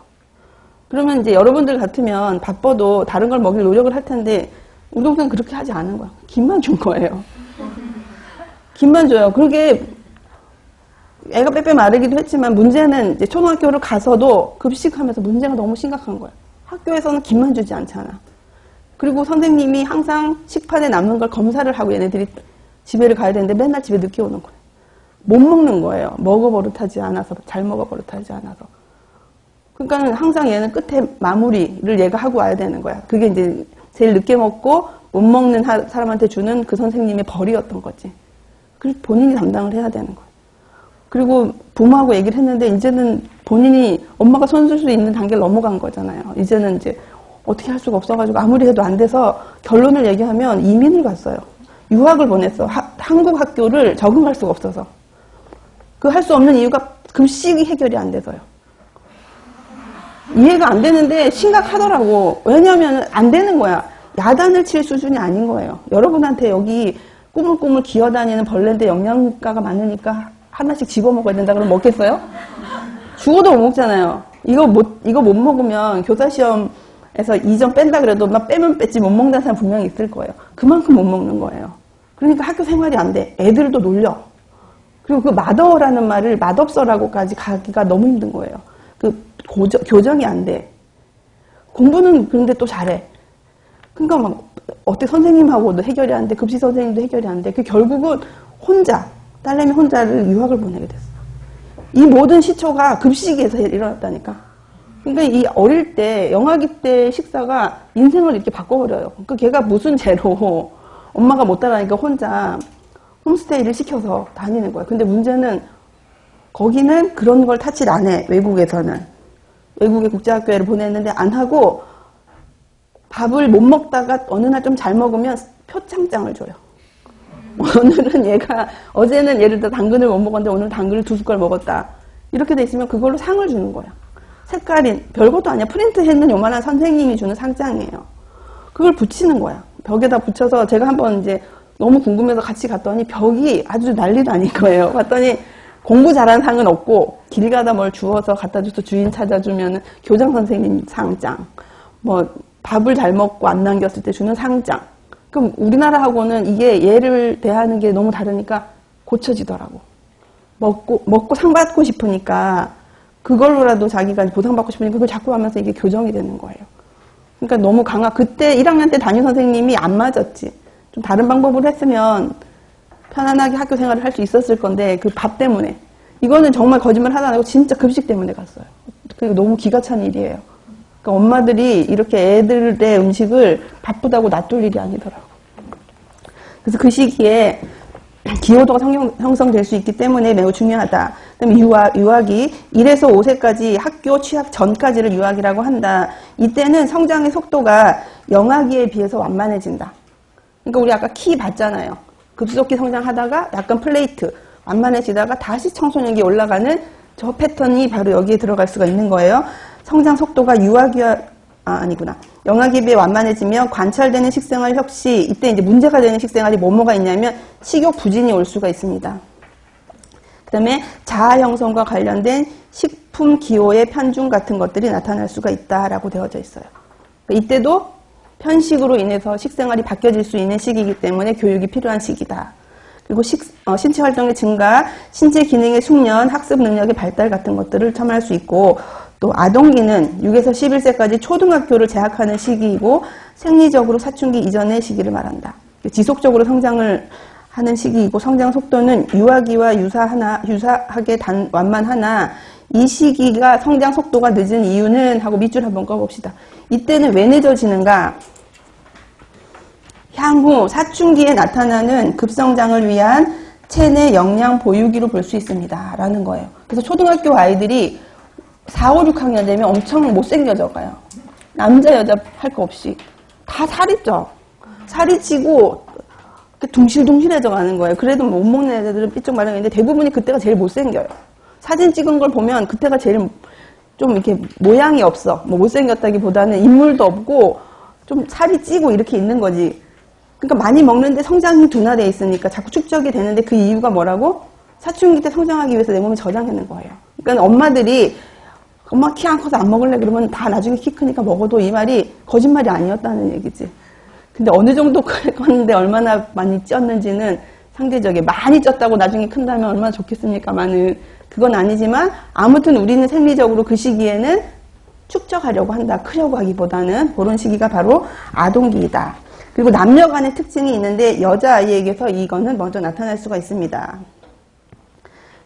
그러면 이제 여러분들 같으면 바빠도 다른 걸 먹일 노력을 할 텐데 우리 동생은 그렇게 하지 않은 거야. 김만 준 거예요. 김만 줘요. 그러게 애가 빼빼 마르기도 했지만 문제는 이제 초등학교를 가서도 급식하면서 문제가 너무 심각한 거예요. 학교에서는 김만 주지 않잖아. 그리고 선생님이 항상 식판에 남는 걸 검사를 하고 얘네들이 집에를 가야 되는데 맨날 집에 늦게 오는 거예요. 못 먹는 거예요. 먹어 버릇하지 않아서, 잘 먹어 버릇하지 않아서. 그러니까 항상 얘는 끝에 마무리를 얘가 하고 와야 되는 거야. 그게 이제 제일 늦게 먹고 못 먹는 사람한테 주는 그 선생님의 벌이었던 거지. 그래서 본인이 담당을 해야 되는 거예요. 그리고 부모하고 얘기를 했는데 이제는 본인이 엄마가 손쓸 수 있는 단계를 넘어간 거잖아요. 이제는 이제 어떻게 할 수가 없어가지고 아무리 해도 안 돼서 결론을 얘기하면 이민을 갔어요. 유학을 보냈어. 한국 학교를 적응할 수가 없어서. 그 할 수 없는 이유가 급식이 해결이 안 돼서요. 이해가 안 되는데 심각하더라고. 왜냐하면 안 되는 거야. 야단을 칠 수준이 아닌 거예요. 여러분한테 여기 꾸물꾸물 기어다니는 벌레인데 영양가가 많으니까 하나씩 집어먹어야 된다 그러면 먹겠어요? 죽어도 못 먹잖아요. 이거 못 먹으면 교사시험에서 2점 뺀다 그래도 막 빼면 뺐지 못 먹는 사람 분명히 있을 거예요. 그만큼 못 먹는 거예요. 그러니까 학교 생활이 안 돼. 애들도 놀려. 그리고 그 맛어라는 말을 맛없어라고까지 가기가 너무 힘든 거예요. 그 교정이 안 돼. 공부는 그런데 또 잘해. 그러니까 막 어때 선생님하고도 해결이 안 돼. 급식 선생님도 해결이 안 돼. 그 결국은 딸내미 혼자를 유학을 보내게 됐어. 이 모든 시초가 급식에서 일어났다니까. 그러니까 이 어릴 때 영아기 때 식사가 인생을 이렇게 바꿔버려요. 그러니까 걔가 무슨 죄로 엄마가 못 따라하니까 혼자 홈스테이를 시켜서 다니는 거야. 근데 문제는 거기는 그런 걸 타치를 안 해. 외국에서는. 외국의 국제학교를 보냈는데 안 하고 밥을 못 먹다가 어느 날 좀 잘 먹으면 표창장을 줘요. 오늘은 어제는 예를 들어 당근을 못 먹었는데 오늘 당근을 2숟갈 먹었다. 이렇게 돼 있으면 그걸로 상을 주는 거야. 색깔이 별것도 아니야. 프린트했는 요만한 선생님이 주는 상장이에요. 그걸 붙이는 거야. 벽에다 붙여서 제가 한번 이제 너무 궁금해서 같이 갔더니 벽이 아주 난리도 아닌 거예요. 봤더니 공부 잘하는 상은 없고 길 가다 뭘 주워서 갖다 줘서 주인 찾아주면 교장 선생님 상장, 뭐 밥을 잘 먹고 안 남겼을 때 주는 상장. 그럼 우리나라하고는 이게 얘를 대하는 게 너무 다르니까 고쳐지더라고. 먹고 상 받고 싶으니까 그걸로라도 자기가 보상받고 싶으니까 그걸 자꾸 하면서 이게 교정이 되는 거예요. 그러니까 너무 그때 1학년 때 담임 선생님이 안 맞았지. 좀 다른 방법으로 했으면 편안하게 학교 생활을 할 수 있었을 건데 그 밥 때문에. 이거는 정말 거짓말 하다 아니고 진짜 급식 때문에 갔어요. 그리고 너무 기가 찬 일이에요. 그러니까 엄마들이 이렇게 애들의 음식을 바쁘다고 놔둘 일이 아니더라고. 그래서 그 시기에 기여도가 형성될 수 있기 때문에 매우 중요하다. 그다음에 유아기 1에서 5세까지 학교 취학 전까지를 유아기라고 한다. 이때는 성장의 속도가 영아기에 비해서 완만해진다. 그러니까 우리 아까 키 봤잖아요. 급속히 성장하다가 약간 플레이트, 완만해지다가 다시 청소년기 올라가는 저 패턴이 바로 여기에 들어갈 수가 있는 거예요. 성장 속도가 영아기에 비해 완만해지면 관찰되는 식생활 혁시, 이때 이제 문제가 되는 식생활이 뭐가 있냐면 식욕 부진이 올 수가 있습니다. 그 다음에 자아 형성과 관련된 식품 기호의 편중 같은 것들이 나타날 수가 있다라고 되어져 있어요. 이때도 편식으로 인해서 식생활이 바뀌어질 수 있는 시기이기 때문에 교육이 필요한 시기다. 그리고 신체 활동의 증가, 신체 기능의 숙련, 학습 능력의 발달 같은 것들을 첨언할 수 있고, 또 아동기는 6에서 11세까지 초등학교를 재학하는 시기이고 생리적으로 사춘기 이전의 시기를 말한다. 지속적으로 성장을 하는 시기이고 성장 속도는 유아기와 유사하게 완만하나 이 시기가 성장 속도가 늦은 이유는 하고 밑줄 한번 꺼봅시다. 이때는 왜 늦어지는가? 향후 사춘기에 나타나는 급성장을 위한 체내 영양 보유기로 볼 수 있습니다. 라는 거예요. 그래서 초등학교 아이들이 4, 5, 6학년 되면 엄청 못생겨져 가요. 남자, 여자 할 거 없이. 다 살이 쪄. 살이 찌고 둥실둥실해져 가는 거예요. 그래도 못 먹는 애들은 삐쩍 마른인데 대부분이 그때가 제일 못생겨요. 사진 찍은 걸 보면 그때가 제일 좀 이렇게 모양이 없어. 뭐 못생겼다기보다는 인물도 없고 좀 살이 찌고 이렇게 있는 거지. 그러니까 많이 먹는데 성장이 둔화되어 있으니까 자꾸 축적이 되는데 그 이유가 뭐라고? 사춘기 때 성장하기 위해서 내 몸이 저장하는 거예요. 그러니까 엄마들이 엄마 키 안 커서 안 먹을래 그러면 다 나중에 키 크니까 먹어도 이 말이 거짓말이 아니었다는 얘기지. 근데 어느 정도 컸는데 얼마나 많이 쪘는지는 상대적이에요. 많이 쪘다고 나중에 큰다면 얼마나 좋겠습니까만은 그건 아니지만 아무튼 우리는 생리적으로 그 시기에는 축적하려고 한다. 크려고 하기보다는 그런 시기가 바로 아동기이다. 그리고 남녀 간의 특징이 있는데 여자아이에게서 이거는 먼저 나타날 수가 있습니다.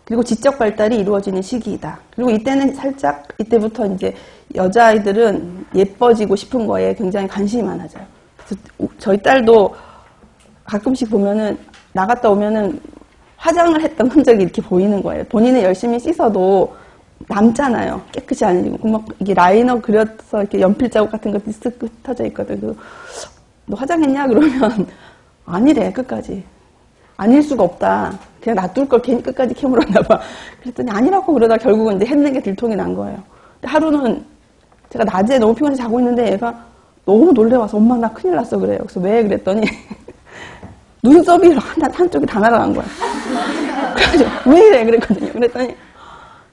그리고 지적 발달이 이루어지는 시기이다. 그리고 이때는 살짝 이때부터 이제 여자아이들은 예뻐지고 싶은 거에 굉장히 관심이 많아져요. 그래서 저희 딸도 가끔씩 보면은 나갔다 오면은 화장을 했던 흔적이 이렇게 보이는 거예요. 본인은 열심히 씻어도 남잖아요. 깨끗이 안 흘리고 막 이게 라이너 그려서 이렇게 연필 자국 같은 거 쓱 흩어져 있거든. 그래서 너 화장했냐? 그러면 아니래 끝까지. 아닐 수가 없다. 그냥 놔둘 걸 괜히 끝까지 캐물었나 봐. 그랬더니 아니라고 그러다 결국은 이제 했는 게 들통이 난 거예요. 하루는 제가 낮에 너무 피곤해서 자고 있는데 얘가 너무 놀래와서 엄마 나 큰일 났어 그래요. 그래서 왜 그랬더니 눈썹이 한쪽이 다 날아간 거야. 그래서 왜 이래 그랬거든요. 그랬더니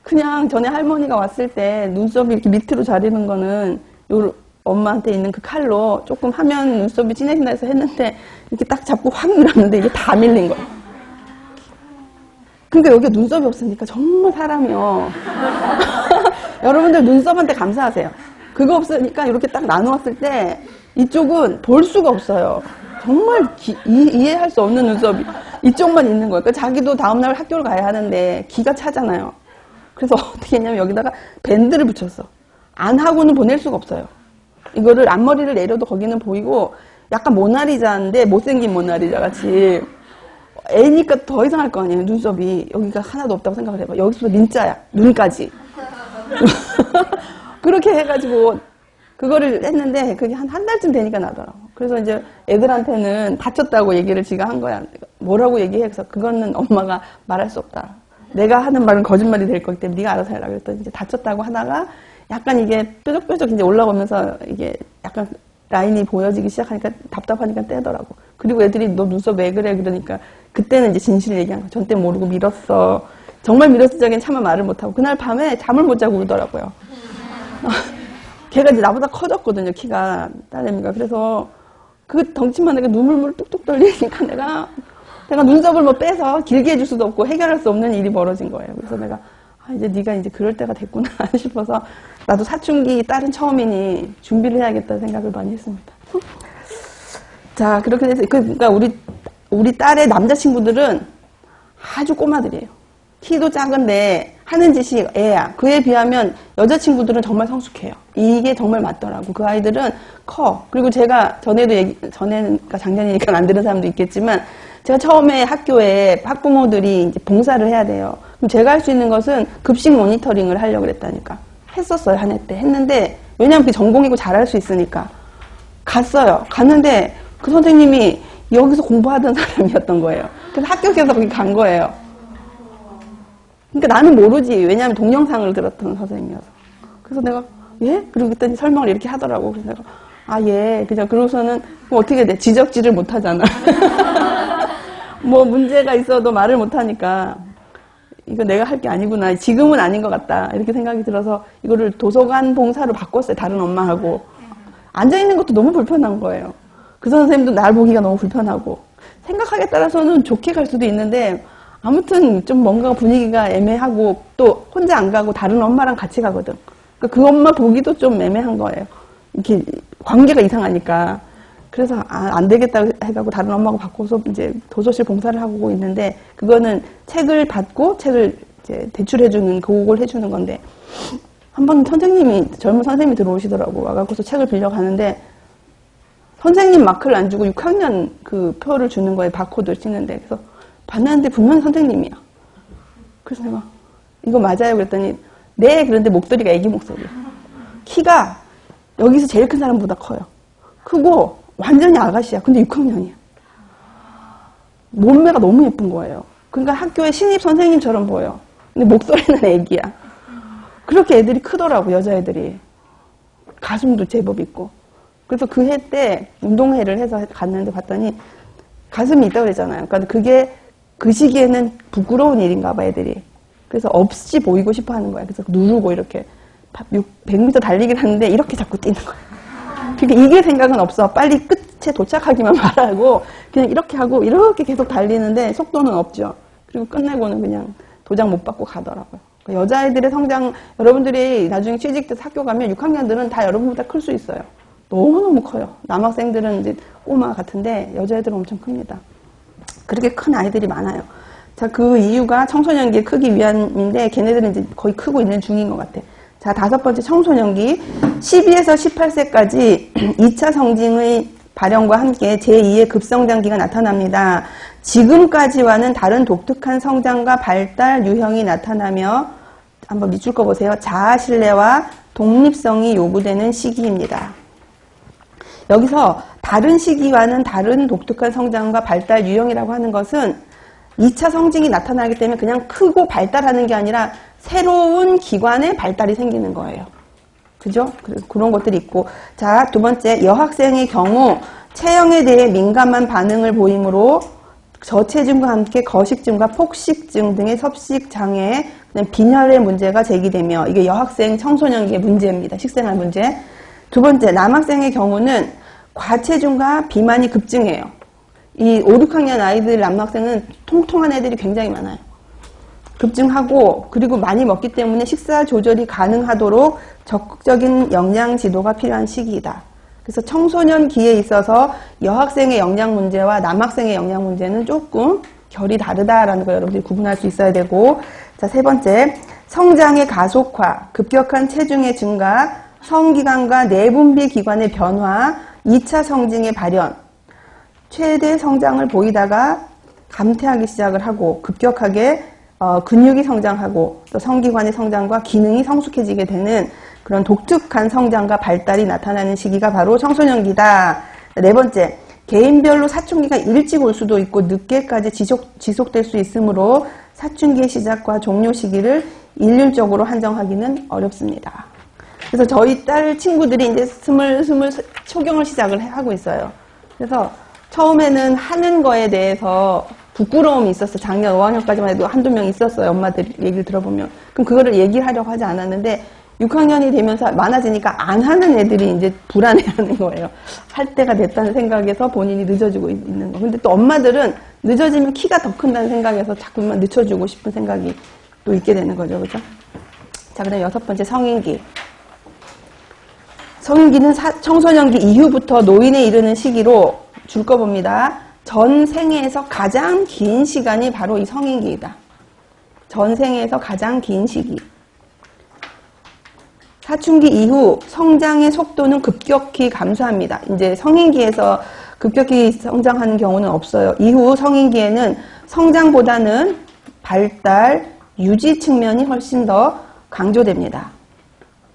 그냥 전에 할머니가 왔을 때 눈썹이 이렇게 밑으로 자리는 거는 요 엄마한테 있는 그 칼로 조금 하면 눈썹이 진해진다 해서 했는데 이렇게 딱 잡고 확 밀었는데 이게 다 밀린 거예요. 그러니까 여기 눈썹이 없으니까 정말 사람이요. 여러분들 눈썹한테 감사하세요. 그거 없으니까 이렇게 딱 나누었을 때 이쪽은 볼 수가 없어요. 정말 이해할 수 없는 눈썹이 이쪽만 있는 거예요. 그러니까 자기도 다음날 학교를 가야 하는데 기가 차잖아요. 그래서 어떻게 했냐면 여기다가 밴드를 붙였어. 안 하고는 보낼 수가 없어요. 이거를 앞머리를 내려도 거기는 보이고 약간 모나리자인데 못생긴 모나리자 같이 애니까 더 이상할 거 아니에요. 눈썹이 여기가 하나도 없다고 생각을 해봐. 여기서 닌자야. 눈까지. 그렇게 해가지고 그거를 했는데 그게 한 달쯤 되니까 나더라고. 그래서 이제 애들한테는 다쳤다고 얘기를 지가 한 거야. 뭐라고 얘기해? 그래서 그거는 엄마가 말할 수 없다. 내가 하는 말은 거짓말이 될 거기 때문에 네가 알아서 해라. 그랬더니 이제 다쳤다고 하다가 약간 이게 뾰족뾰족 이제 올라오면서 이게 약간 라인이 보여지기 시작하니까 답답하니까 떼더라고. 그리고 애들이 너 눈썹 왜 그래? 그러니까 그때는 이제 진실을 얘기한 거야. 전 때 모르고 밀었어. 정말 믿었을 적엔 차마 말을 못하고 그날 밤에 잠을 못 자고 울더라고요. 걔가 이제 나보다 커졌거든요, 키가, 딸내미가. 그래서 그 덩치만 내가 눈물물 뚝뚝 떨리니까 내가 눈썹을 뭐 빼서 길게 해줄 수도 없고 해결할 수 없는 일이 벌어진 거예요. 그래서 내가 이제 네가 이제 그럴 때가 됐구나 싶어서 나도 사춘기 딸은 처음이니 준비를 해야겠다 생각을 많이 했습니다. 자, 그렇게 돼서 그러니까 우리 딸의 남자친구들은 아주 꼬마들이에요. 키도 작은데 하는 짓이 애야. 그에 비하면 여자친구들은 정말 성숙해요. 이게 정말 맞더라고. 그 아이들은 커. 그리고 제가 전에는, 그러니까 작년이니까 안 들은 사람도 있겠지만, 제가 처음에 학교에 학부모들이 이제 봉사를 해야 돼요. 그럼 제가 할 수 있는 것은 급식 모니터링을 하려고 그랬다니까. 했었어요, 한 해 때. 했는데, 왜냐면 그게 전공이고 잘할 수 있으니까. 갔어요. 갔는데, 그 선생님이 여기서 공부하던 사람이었던 거예요. 그래서 합격해서 거기 간 거예요. 그러니까 나는 모르지. 왜냐하면 동영상을 들었던 선생님이어서. 그래서 내가, 예? 그리고 그랬더니 설명을 이렇게 하더라고. 그래서 내가, 예. 그냥 그러고서는, 뭐 어떻게 돼? 지적질을 못 하잖아. 뭐 문제가 있어도 말을 못 하니까, 이거 내가 할 게 아니구나. 지금은 아닌 것 같다. 이렇게 생각이 들어서, 이거를 도서관 봉사로 바꿨어요. 다른 엄마하고. 앉아있는 것도 너무 불편한 거예요. 그 선생님도 날 보기가 너무 불편하고. 생각하기에 따라서는 좋게 갈 수도 있는데, 아무튼 좀 뭔가 분위기가 애매하고 또 혼자 안 가고 다른 엄마랑 같이 가거든. 그러니까 그 엄마 보기도 좀 애매한 거예요. 이렇게 관계가 이상하니까. 그래서 안 되겠다 해가지고 다른 엄마하고 바꿔서 이제 도서실 봉사를 하고 있는데 그거는 책을 받고 책을 이제 대출해주는 그걸 해주는 건데 한 번 젊은 선생님이 들어오시더라고. 와갖고서 책을 빌려 가는데 선생님 마크를 안 주고 6학년 그 표를 주는 거에 바코드를 찍는데 그래서 봤는데 분명히 선생님이야. 그래서 내가 이거 맞아요? 그랬더니 네. 그런데 목소리가 애기 목소리야. 키가 여기서 제일 큰 사람보다 커요. 크고 완전히 아가씨야. 근데 6학년이야. 몸매가 너무 예쁜 거예요. 그러니까 학교의 신입 선생님처럼 보여. 근데 목소리는 애기야. 그렇게 애들이 크더라고, 여자애들이. 가슴도 제법 있고. 그래서 그 해 때 운동회를 해서 갔는데 봤더니 가슴이 있다고 그랬잖아요. 그러니까 그게 그 시기에는 부끄러운 일인가 봐, 애들이. 그래서 없이 보이고 싶어 하는 거야. 그래서 누르고 이렇게 100m 달리기를 하는데 이렇게 자꾸 뛰는 거야. 그러니까 이게 생각은 없어. 빨리 끝에 도착하기만 바라고 그냥 이렇게 하고 이렇게 계속 달리는데 속도는 없죠. 그리고 끝내고는 그냥 도장 못 받고 가더라고요. 그러니까 여자애들의 성장, 여러분들이 나중에 취직돼서 학교 가면 6학년들은 다 여러분보다 클 수 있어요. 너무너무 커요. 남학생들은 이제 꼬마 같은데 여자애들은 엄청 큽니다. 그렇게 큰 아이들이 많아요. 자, 그 이유가 청소년기에 크기 위함인데 걔네들은 이제 거의 크고 있는 중인 것 같아. 자, 5번째 청소년기 12에서 18세까지 2차 성징의 발현과 함께 제2의 급성장기가 나타납니다. 지금까지와는 다른 독특한 성장과 발달 유형이 나타나며 한번 밑줄 거 보세요. 자아 신뢰와 독립성이 요구되는 시기입니다. 여기서 다른 시기와는 다른 독특한 성장과 발달 유형이라고 하는 것은 2차 성징이 나타나기 때문에 그냥 크고 발달하는 게 아니라 새로운 기관의 발달이 생기는 거예요. 그죠? 그런 것들이 있고. 자, 2번째, 여학생의 경우 체형에 대해 민감한 반응을 보이므로 저체중과 함께 거식증과 폭식증 등의 섭식 장애, 빈혈의 문제가 제기되며 이게 여학생 청소년기의 문제입니다. 식생활 문제. 2번째, 남학생의 경우는 과체중과 비만이 급증해요. 이 5, 6학년 아이들 남학생은 통통한 애들이 굉장히 많아요. 급증하고 그리고 많이 먹기 때문에 식사 조절이 가능하도록 적극적인 영양 지도가 필요한 시기이다. 그래서 청소년기에 있어서 여학생의 영양 문제와 남학생의 영양 문제는 조금 결이 다르다라는 걸 여러분들이 구분할 수 있어야 되고, 자, 3번째, 성장의 가속화, 급격한 체중의 증가, 성기관과 내분비 기관의 변화, 2차 성징의 발현, 최대 성장을 보이다가 감퇴하기 시작을 하고 급격하게 근육이 성장하고 또 성기관의 성장과 기능이 성숙해지게 되는 그런 독특한 성장과 발달이 나타나는 시기가 바로 청소년기다. 4번째, 개인별로 사춘기가 일찍 올 수도 있고 늦게까지 지속될 수 있으므로 사춘기의 시작과 종료 시기를 일률적으로 한정하기는 어렵습니다. 그래서 저희 딸 친구들이 이제 스물 초경을 시작을 하고 있어요. 그래서 처음에는 하는 거에 대해서 부끄러움이 있었어요. 작년 5학년까지만 해도 한두 명 있었어요. 엄마들 얘기를 들어보면. 그럼 그거를 얘기를 하려고 하지 않았는데 6학년이 되면서 많아지니까 안 하는 애들이 이제 불안해하는 거예요. 할 때가 됐다는 생각에서 본인이 늦어지고 있는 거. 근데 또 엄마들은 늦어지면 키가 더 큰다는 생각에서 자꾸만 늦춰주고 싶은 생각이 또 있게 되는 거죠. 그죠? 자, 그 다음 6번째 성인기. 성인기는 청소년기 이후부터 노인에 이르는 시기로 줄 거 봅니다. 전 생애에서 가장 긴 시간이 바로 이 성인기이다. 전 생애에서 가장 긴 시기. 사춘기 이후 성장의 속도는 급격히 감소합니다. 이제 성인기에서 급격히 성장하는 경우는 없어요. 이후 성인기에는 성장보다는 발달, 유지 측면이 훨씬 더 강조됩니다.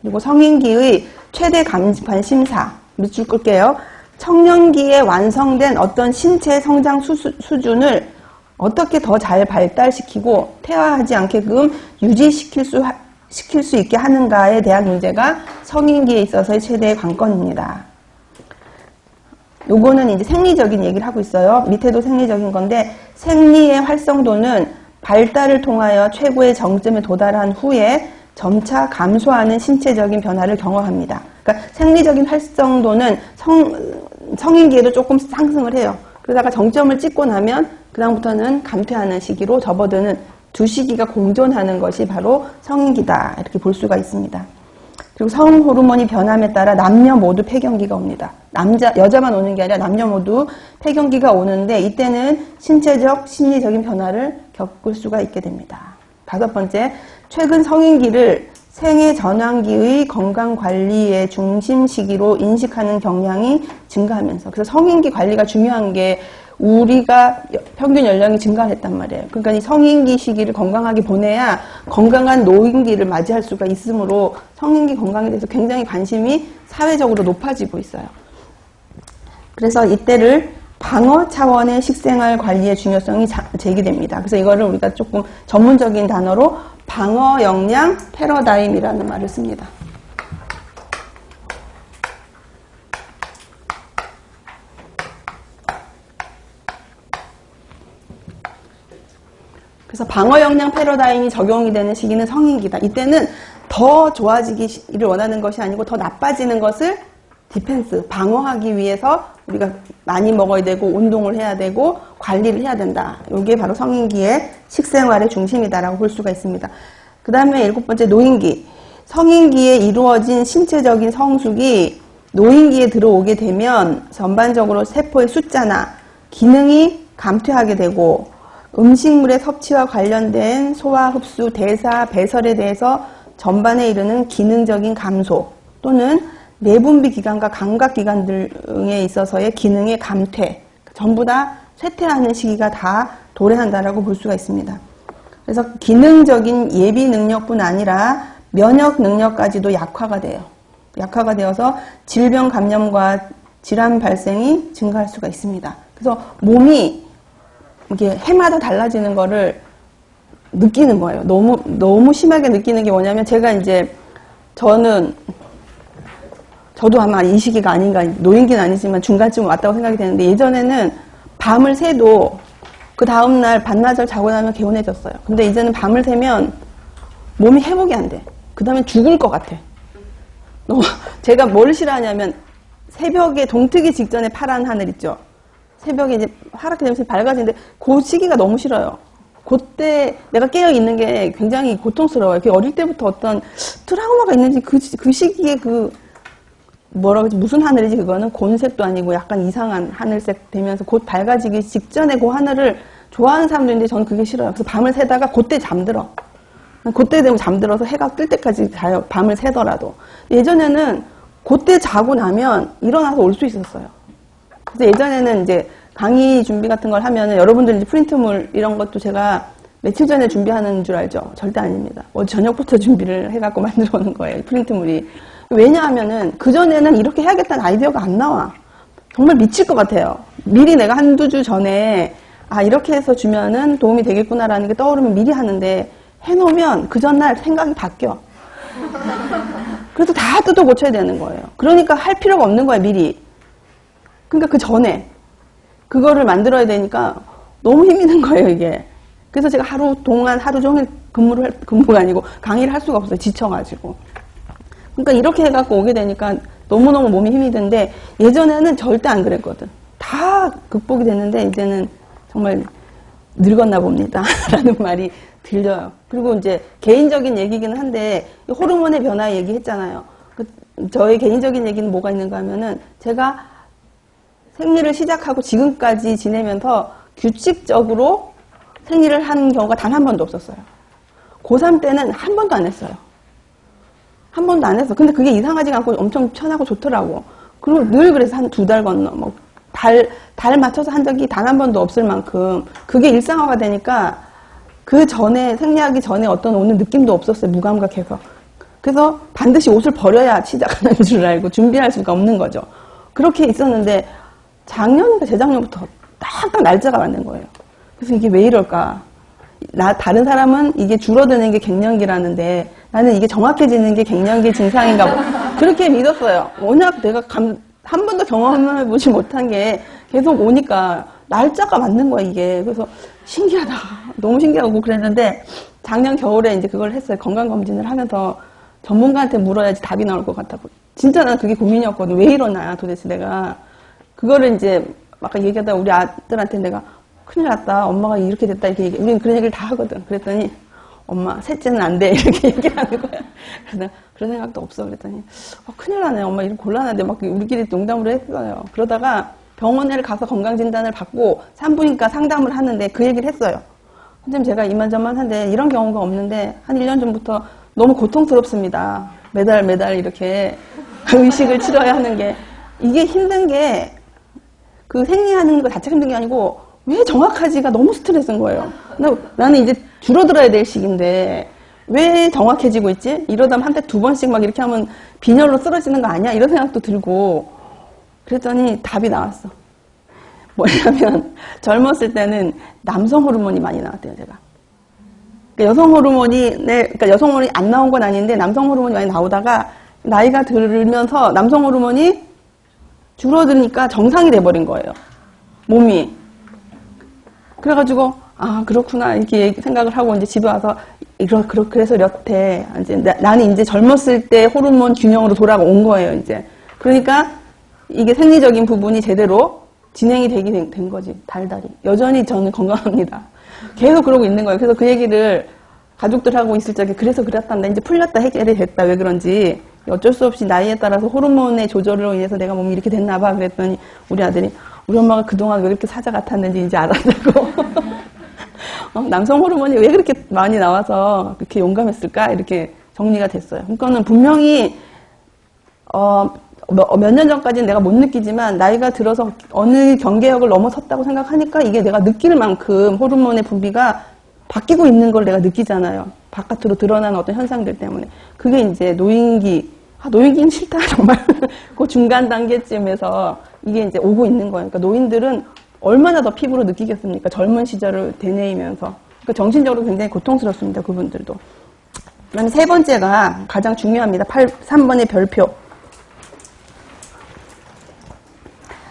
그리고 성인기의 최대 관심사, 밑줄 끌게요. 청년기에 완성된 어떤 신체 성장 수준을 어떻게 더 잘 발달시키고 퇴화하지 않게끔 유지시킬 수 있게 하는가에 대한 문제가 성인기에 있어서의 최대의 관건입니다. 요거는 이제 생리적인 얘기를 하고 있어요. 밑에도 생리적인 건데 생리의 활성도는 발달을 통하여 최고의 정점에 도달한 후에 점차 감소하는 신체적인 변화를 경험합니다. 그러니까 생리적인 활성도는 성인기에도 조금 상승을 해요. 그러다가 정점을 찍고 나면 그 다음부터는 감퇴하는 시기로 접어드는 두 시기가 공존하는 것이 바로 성인기다. 이렇게 볼 수가 있습니다. 그리고 성호르몬이 변함에 따라 남녀 모두 폐경기가 옵니다. 여자만 오는 게 아니라 남녀 모두 폐경기가 오는데 이때는 신체적, 심리적인 변화를 겪을 수가 있게 됩니다. 5번째, 최근 성인기를 생애 전환기의 건강관리의 중심 시기로 인식하는 경향이 증가하면서, 그래서 성인기 관리가 중요한 게 우리가 평균 연령이 증가했단 말이에요. 그러니까 이 성인기 시기를 건강하게 보내야 건강한 노인기를 맞이할 수가 있으므로 성인기 건강에 대해서 굉장히 관심이 사회적으로 높아지고 있어요. 그래서 이때를 방어 차원의 식생활 관리의 중요성이 제기됩니다. 그래서 이거를 우리가 조금 전문적인 단어로 방어 역량 패러다임이라는 말을 씁니다. 그래서 방어 역량 패러다임이 적용이 되는 시기는 성인기다. 이때는 더 좋아지기를 원하는 것이 아니고 더 나빠지는 것을 디펜스, 방어하기 위해서 우리가 많이 먹어야 되고 운동을 해야 되고 관리를 해야 된다. 이게 바로 성인기의 식생활의 중심이다라고 볼 수가 있습니다. 그 다음에 7번째 노인기. 성인기에 이루어진 신체적인 성숙이 노인기에 들어오게 되면 전반적으로 세포의 숫자나 기능이 감퇴하게 되고 음식물의 섭취와 관련된 소화, 흡수, 대사, 배설에 대해서 전반에 이르는 기능적인 감소 또는 내분비 기관과 감각기관 등에 있어서의 기능의 감퇴, 전부 다 쇠퇴하는 시기가 다 도래한다라고 볼 수가 있습니다. 그래서 기능적인 예비 능력뿐 아니라 면역 능력까지도 약화가 돼요. 약화가 되어서 질병 감염과 질환 발생이 증가할 수가 있습니다. 그래서 몸이 이게 해마다 달라지는 거를 느끼는 거예요. 너무 심하게 느끼는 게 뭐냐면 저도 아마 이 시기가 아닌가, 노인기는 아니지만 중간쯤 왔다고 생각이 되는데 예전에는 밤을 새도 그 다음날 반나절 자고 나면 개운해졌어요. 근데 이제는 밤을 새면 몸이 회복이 안 돼. 그 다음에 죽을 것 같아. 제가 뭘 싫어하냐면 새벽에 동트기 직전에 파란 하늘 있죠. 새벽에 이제 하얗게 되면서 밝아지는데 그 시기가 너무 싫어요. 그때 내가 깨어있는 게 굉장히 고통스러워요. 어릴 때부터 어떤 트라우마가 있는지 그 시기에 무슨 하늘이지 그거는 곤색도 아니고 약간 이상한 하늘색 되면서 곧 밝아지기 직전에 그 하늘을 좋아하는 사람도 있는데 저는 그게 싫어요. 그래서 밤을 새다가 그때 잠들어. 그때 되면 잠들어서 해가 뜰 때까지 자요. 밤을 새더라도. 예전에는 그때 자고 나면 일어나서 올 수 있었어요. 그래서 예전에는 이제 강의 준비 같은 걸 하면은 여러분들 이제 프린트물 이런 것도 제가 며칠 전에 준비하는 줄 알죠? 절대 아닙니다. 저녁부터 준비를 해갖고 만들어 오는 거예요. 프린트물이. 왜냐하면은 그전에는 이렇게 해야겠다는 아이디어가 안 나와. 정말 미칠 것 같아요. 미리 내가 한두 주 전에 이렇게 해서 주면은 도움이 되겠구나라는 게 떠오르면 미리 하는데 해놓으면 그 전날 생각이 바뀌어. 그래서 다 뜯어 고쳐야 되는 거예요. 그러니까 할 필요가 없는 거야, 미리. 그러니까 그 전에 그거를 만들어야 되니까 너무 힘이 든 거예요, 이게. 그래서 제가 하루 종일 근무가 아니고 강의를 할 수가 없어요. 지쳐가지고. 그러니까 이렇게 해갖고 오게 되니까 너무너무 몸이 힘이 드는데 예전에는 절대 안 그랬거든. 다 극복이 됐는데 이제는 정말 늙었나 봅니다. 라는 말이 들려요. 그리고 이제 개인적인 얘기긴 한데 호르몬의 변화 얘기했잖아요. 저의 개인적인 얘기는 뭐가 있는가 하면은 제가 생리를 시작하고 지금까지 지내면서 규칙적으로 생리를 한 경우가 단 한 번도 없었어요. 고3 때는 한 번도 안 했어요. 한 번도 안 했어. 근데 그게 이상하지가 않고 엄청 편하고 좋더라고. 그리고 늘 그래서 한 2달 건너, 달 맞춰서 한 적이 단 한 번도 없을 만큼 그게 일상화가 되니까 그 전에, 생리하기 전에 어떤 오는 느낌도 없었어요. 무감각해서. 그래서 반드시 옷을 버려야 시작하는 줄 알고 준비할 수가 없는 거죠. 그렇게 있었는데 작년인가 재작년부터 딱 날짜가 맞는 거예요. 그래서 이게 왜 이럴까? 다른 사람은 이게 줄어드는 게 갱년기라는데 나는 이게 정확해지는 게 갱년기 증상인가 뭐 그렇게 믿었어요. 워낙 내가 한 번도 경험해보지 못한 게 계속 오니까 날짜가 맞는 거야 이게. 그래서 신기하다. 너무 신기하고 그랬는데 작년 겨울에 이제 그걸 했어요. 건강검진을 하면서 전문가한테 물어야지 답이 나올 것 같다고. 진짜 난 그게 고민이었거든. 왜 이러나 도대체 내가. 그거를 이제 아까 얘기하다 우리 아들한테 내가 큰일 났다. 엄마가 이렇게 됐다. 이렇게 얘기. 우리는 그런 얘기를 다 하거든. 그랬더니 엄마 셋째는 안 돼. 이렇게 얘기를 하는 거야. 그래서 내가 그런 생각도 없어. 그랬더니 큰일 나네. 엄마 이렇게 곤란한데 막 우리끼리 농담으로 했어요. 그러다가 병원에 가서 건강진단을 받고 산부인과 상담을 하는데 그 얘기를 했어요. 선생님 제가 이만저만한데 이런 경우가 없는데 한 1년 전부터 너무 고통스럽습니다. 매달 이렇게 의식을 치러야 하는 게 이게 힘든 게 그 생리하는 거 자체가 힘든 게 아니고 왜 정확하지가 너무 스트레스인 거예요. 나는 이제 줄어들어야 될 시기인데 왜 정확해지고 있지? 이러다 한 달 2번씩 막 이렇게 하면 빈혈로 쓰러지는 거 아니야? 이런 생각도 들고 그랬더니 답이 나왔어. 뭐냐면 젊었을 때는 남성 호르몬이 많이 나왔대요, 제가. 그러니까 여성 호르몬이 안 나온 건 아닌데 남성 호르몬이 많이 나오다가 나이가 들면서 남성 호르몬이 줄어드니까 정상이 돼버린 거예요. 몸이. 그래가지고 그렇구나 이렇게 생각을 하고 이제 집에 와서 그래서 이렇대. 이제 나는 이제 젊었을 때 호르몬 균형으로 돌아온 거예요. 이제 그러니까 이게 생리적인 부분이 제대로 진행이 되게 된 거지. 달달이. 여전히 저는 건강합니다. 계속 그러고 있는 거예요. 그래서 그 얘기를 가족들하고 있을 적에 그래서 그랬단다. 이제 풀렸다. 해결이 됐다. 왜 그런지. 어쩔 수 없이 나이에 따라서 호르몬의 조절로 인해서 내가 몸이 이렇게 됐나 봐. 그랬더니 우리 아들이 우리 엄마가 그동안 왜 이렇게 사자 같았는지 이제 알았다고. 남성 호르몬이 왜 그렇게 많이 나와서 그렇게 용감했을까? 이렇게 정리가 됐어요. 그러니까는 분명히 몇 년 전까지는 내가 못 느끼지만 나이가 들어서 어느 경계역을 넘어섰다고 생각하니까 이게 내가 느낄 만큼 호르몬의 분비가 바뀌고 있는 걸 내가 느끼잖아요. 바깥으로 드러나는 어떤 현상들 때문에. 그게 이제 노인기는 싫다, 정말. 그 중간 단계쯤에서 이게 이제 오고 있는 거예요. 그러니까 노인들은 얼마나 더 피부로 느끼겠습니까? 젊은 시절을 되뇌이면서. 그러니까 정신적으로 굉장히 고통스럽습니다, 그분들도. 그다음에 세 번째가 가장 중요합니다. 3번의 별표.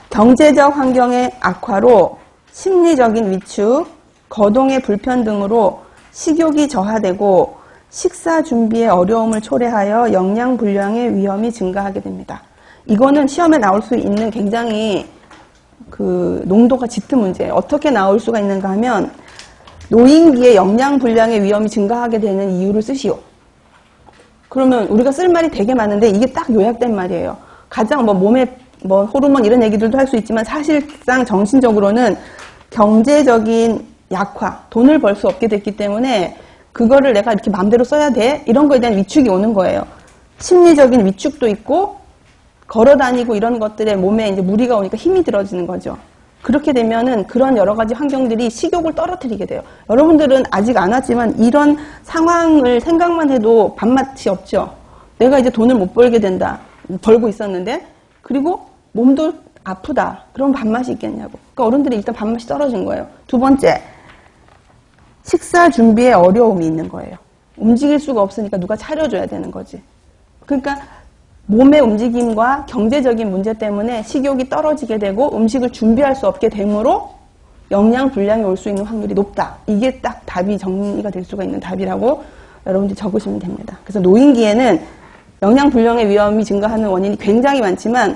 경제적 환경의 악화로 심리적인 위축, 거동의 불편 등으로 식욕이 저하되고 식사 준비에 어려움을 초래하여 영양 불량의 위험이 증가하게 됩니다. 이거는 시험에 나올 수 있는 굉장히 농도가 짙은 문제예요. 어떻게 나올 수가 있는가 하면 노인기에 영양 불량의 위험이 증가하게 되는 이유를 쓰시오. 그러면 우리가 쓸 말이 되게 많은데 이게 딱 요약된 말이에요. 가장 몸에 호르몬 이런 얘기들도 할 수 있지만 사실상 정신적으로는 경제적인 약화, 돈을 벌 수 없게 됐기 때문에 그거를 내가 이렇게 마음대로 써야 돼? 이런 거에 대한 위축이 오는 거예요. 심리적인 위축도 있고 걸어 다니고 이런 것들에 몸에 이제 무리가 오니까 힘이 들어지는 거죠. 그렇게 되면은 그런 여러 가지 환경들이 식욕을 떨어뜨리게 돼요. 여러분들은 아직 안 왔지만 이런 상황을 생각만 해도 밥맛이 없죠. 내가 이제 돈을 못 벌게 된다. 벌고 있었는데 그리고 몸도 아프다. 그럼 밥맛이 있겠냐고. 그러니까 어른들이 일단 밥맛이 떨어진 거예요. 두 번째, 식사 준비에 어려움이 있는 거예요. 움직일 수가 없으니까 누가 차려줘야 되는 거지. 그러니까 몸의 움직임과 경제적인 문제 때문에 식욕이 떨어지게 되고 음식을 준비할 수 없게 되므로 영양 불량이 올 수 있는 확률이 높다. 이게 딱 답이 정리가 될 수가 있는 답이라고 여러분들이 적으시면 됩니다. 그래서 노인기에는 영양 불량의 위험이 증가하는 원인이 굉장히 많지만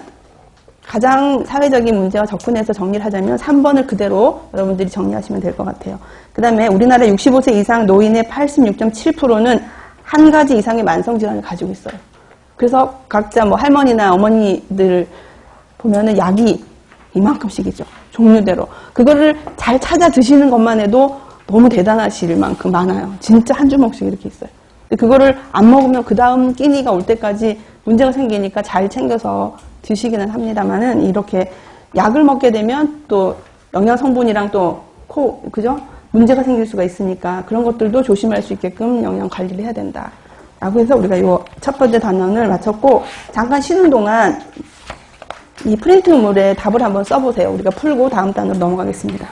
가장 사회적인 문제와 접근해서 정리를 하자면 3번을 그대로 여러분들이 정리하시면 될 것 같아요. 그 다음에 우리나라 65세 이상 노인의 86.7%는 한 가지 이상의 만성질환을 가지고 있어요. 그래서 각자 뭐 할머니나 어머니들 보면은 약이 이만큼씩이죠. 종류대로. 그거를 잘 찾아 드시는 것만 해도 너무 대단하실 만큼 많아요. 진짜 한 주먹씩 이렇게 있어요. 근데 그거를 안 먹으면 그 다음 끼니가 올 때까지 문제가 생기니까 잘 챙겨서 드시기는 합니다만은 이렇게 약을 먹게 되면 또 영양 성분이랑 또 그죠? 문제가 생길 수가 있으니까 그런 것들도 조심할 수 있게끔 영양 관리를 해야 된다. 라고 해서 우리가 이 첫 번째 단원을 마쳤고 잠깐 쉬는 동안 이 프린트물에 답을 한번 써보세요. 우리가 풀고 다음 단으로 넘어가겠습니다.